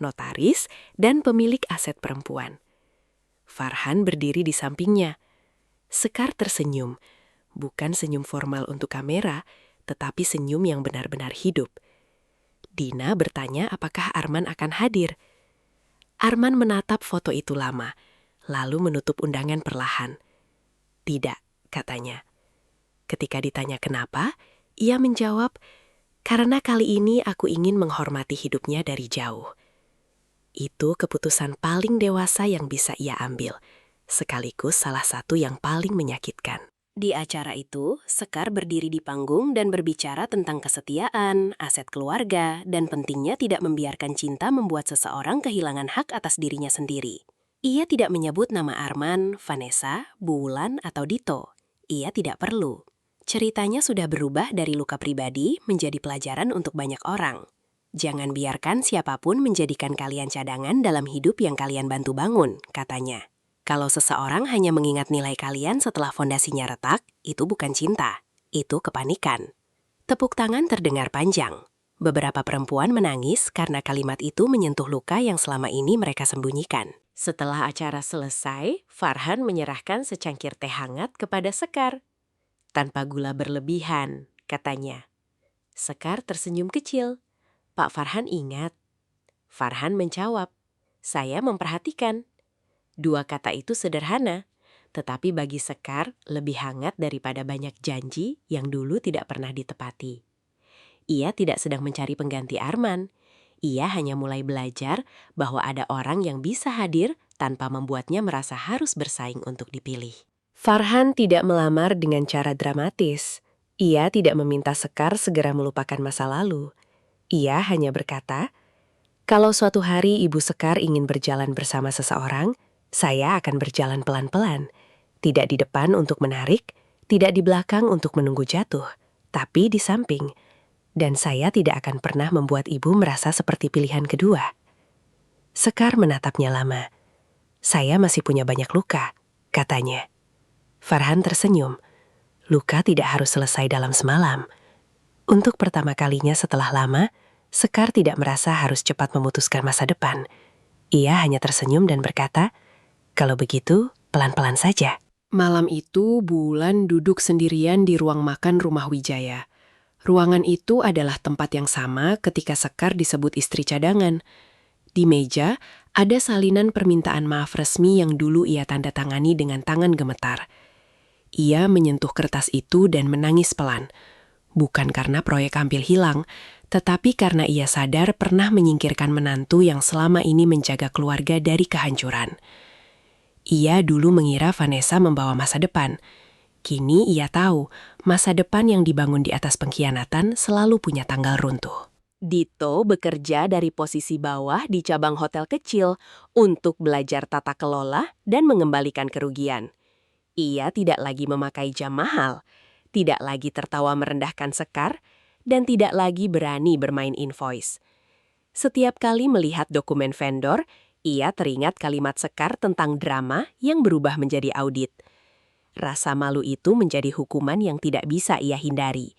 notaris, dan pemilik aset perempuan. Farhan berdiri di sampingnya. Sekar tersenyum, bukan senyum formal untuk kamera, tetapi senyum yang benar-benar hidup. Dina bertanya apakah Arman akan hadir. Arman menatap foto itu lama, lalu menutup undangan perlahan. Tidak, katanya. Ketika ditanya kenapa, ia menjawab, karena kali ini aku ingin menghormati hidupnya dari jauh. Itu keputusan paling dewasa yang bisa ia ambil, sekaligus salah satu yang paling menyakitkan. Di acara itu, Sekar berdiri di panggung dan berbicara tentang kesetiaan, aset keluarga, dan pentingnya tidak membiarkan cinta membuat seseorang kehilangan hak atas dirinya sendiri. Ia tidak menyebut nama Arman, Vanessa, Bu Ulan, atau Dito. Ia tidak perlu. Ceritanya sudah berubah dari luka pribadi menjadi pelajaran untuk banyak orang. Jangan biarkan siapapun menjadikan kalian cadangan dalam hidup yang kalian bantu bangun, katanya. Kalau seseorang hanya mengingat nilai kalian setelah fondasinya retak, itu bukan cinta, itu kepanikan. Tepuk tangan terdengar panjang. Beberapa perempuan menangis karena kalimat itu menyentuh luka yang selama ini mereka sembunyikan. Setelah acara selesai, Farhan menyerahkan secangkir teh hangat kepada Sekar. Tanpa gula berlebihan, katanya. Sekar tersenyum kecil. Pak Farhan ingat. Farhan menjawab, saya memperhatikan. Dua kata itu sederhana, tetapi bagi Sekar lebih hangat daripada banyak janji yang dulu tidak pernah ditepati. Ia tidak sedang mencari pengganti Arman. Ia hanya mulai belajar bahwa ada orang yang bisa hadir tanpa membuatnya merasa harus bersaing untuk dipilih. Farhan tidak melamar dengan cara dramatis. Ia tidak meminta Sekar segera melupakan masa lalu. Ia hanya berkata, "Kalau suatu hari Ibu Sekar ingin berjalan bersama seseorang, saya akan berjalan pelan-pelan. Tidak di depan untuk menarik, tidak di belakang untuk menunggu jatuh, tapi di samping. Dan saya tidak akan pernah membuat ibu merasa seperti pilihan kedua." Sekar menatapnya lama. "Saya masih punya banyak luka," katanya. Farhan tersenyum. Luka tidak harus selesai dalam semalam. Untuk pertama kalinya setelah lama, Sekar tidak merasa harus cepat memutuskan masa depan. Ia hanya tersenyum dan berkata, "Kalau begitu, pelan-pelan saja." Malam itu, Bulan duduk sendirian di ruang makan rumah Wijaya. Ruangan itu adalah tempat yang sama ketika Sekar disebut istri cadangan. Di meja, ada salinan permintaan maaf resmi yang dulu ia tanda tangani dengan tangan gemetar. Ia menyentuh kertas itu dan menangis pelan. Bukan karena proyek hampir hilang, tetapi karena ia sadar pernah menyingkirkan menantu yang selama ini menjaga keluarga dari kehancuran. Ia dulu mengira Vanessa membawa masa depan. Kini ia tahu, masa depan yang dibangun di atas pengkhianatan selalu punya tanggal runtuh. Dito bekerja dari posisi bawah di cabang hotel kecil untuk belajar tata kelola dan mengembalikan kerugian. Ia tidak lagi memakai jam mahal, tidak lagi tertawa merendahkan Sekar, dan tidak lagi berani bermain invoice. Setiap kali melihat dokumen vendor, ia teringat kalimat Sekar tentang drama yang berubah menjadi audit. Rasa malu itu menjadi hukuman yang tidak bisa ia hindari.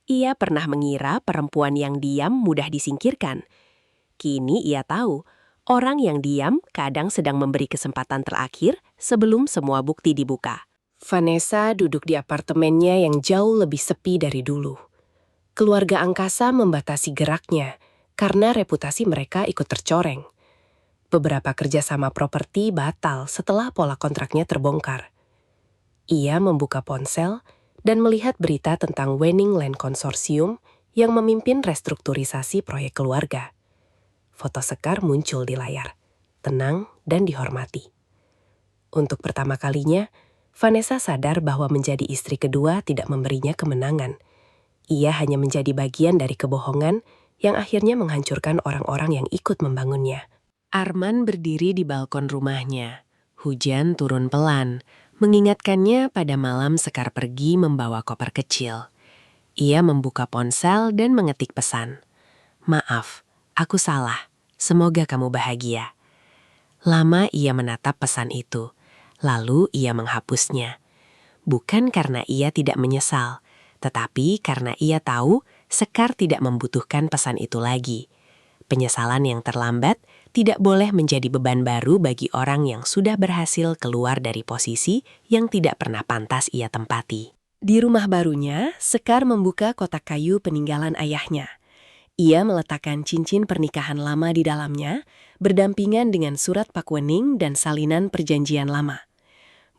Ia pernah mengira perempuan yang diam mudah disingkirkan. Kini ia tahu, orang yang diam kadang sedang memberi kesempatan terakhir sebelum semua bukti dibuka. Vanessa duduk di apartemennya yang jauh lebih sepi dari dulu. Keluarga angkasa membatasi geraknya karena reputasi mereka ikut tercoreng. Beberapa kerjasama properti batal setelah pola kontraknya terbongkar. Ia membuka ponsel dan melihat berita tentang Wenning Land Consortium yang memimpin restrukturisasi proyek keluarga. Foto Sekar muncul di layar, tenang dan dihormati. Untuk pertama kalinya, Vanessa sadar bahwa menjadi istri kedua tidak memberinya kemenangan. Ia hanya menjadi bagian dari kebohongan yang akhirnya menghancurkan orang-orang yang ikut membangunnya. Arman berdiri di balkon rumahnya. Hujan turun pelan, mengingatkannya pada malam Sekar pergi membawa koper kecil. Ia membuka ponsel dan mengetik pesan. "Maaf, aku salah. Semoga kamu bahagia." Lama ia menatap pesan itu, lalu ia menghapusnya. Bukan karena ia tidak menyesal, tetapi karena ia tahu Sekar tidak membutuhkan pesan itu lagi. Penyesalan yang terlambat tidak boleh menjadi beban baru bagi orang yang sudah berhasil keluar dari posisi yang tidak pernah pantas ia tempati. Di rumah barunya, Sekar membuka kotak kayu peninggalan ayahnya. Ia meletakkan cincin pernikahan lama di dalamnya, berdampingan dengan surat pakuwening dan salinan perjanjian lama.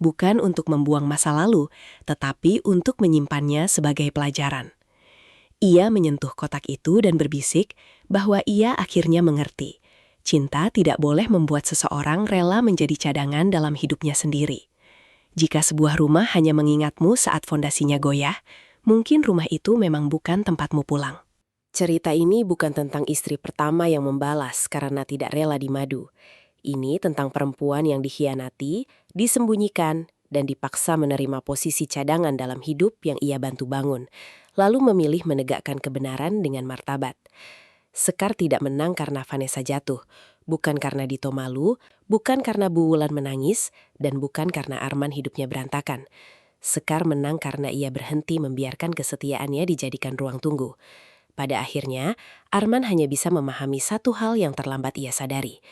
Bukan untuk membuang masa lalu, tetapi untuk menyimpannya sebagai pelajaran. Ia menyentuh kotak itu dan berbisik bahwa ia akhirnya mengerti. Cinta tidak boleh membuat seseorang rela menjadi cadangan dalam hidupnya sendiri. Jika sebuah rumah hanya mengingatmu saat fondasinya goyah, mungkin rumah itu memang bukan tempatmu pulang. Cerita ini bukan tentang istri pertama yang membalas karena tidak rela dimadu. Ini tentang perempuan yang dikhianati, disembunyikan, dan dipaksa menerima posisi cadangan dalam hidup yang ia bantu bangun, lalu memilih menegakkan kebenaran dengan martabat. Sekar tidak menang karena Vanessa jatuh, bukan karena Dito malu, bukan karena Bu Wulan menangis, dan bukan karena Arman hidupnya berantakan. Sekar menang karena ia berhenti membiarkan kesetiaannya dijadikan ruang tunggu. Pada akhirnya, Arman hanya bisa memahami satu hal yang terlambat ia sadari.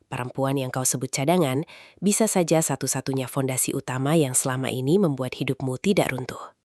Perempuan yang kau sebut cadangan bisa saja satu-satunya fondasi utama yang selama ini membuat hidupmu tidak runtuh.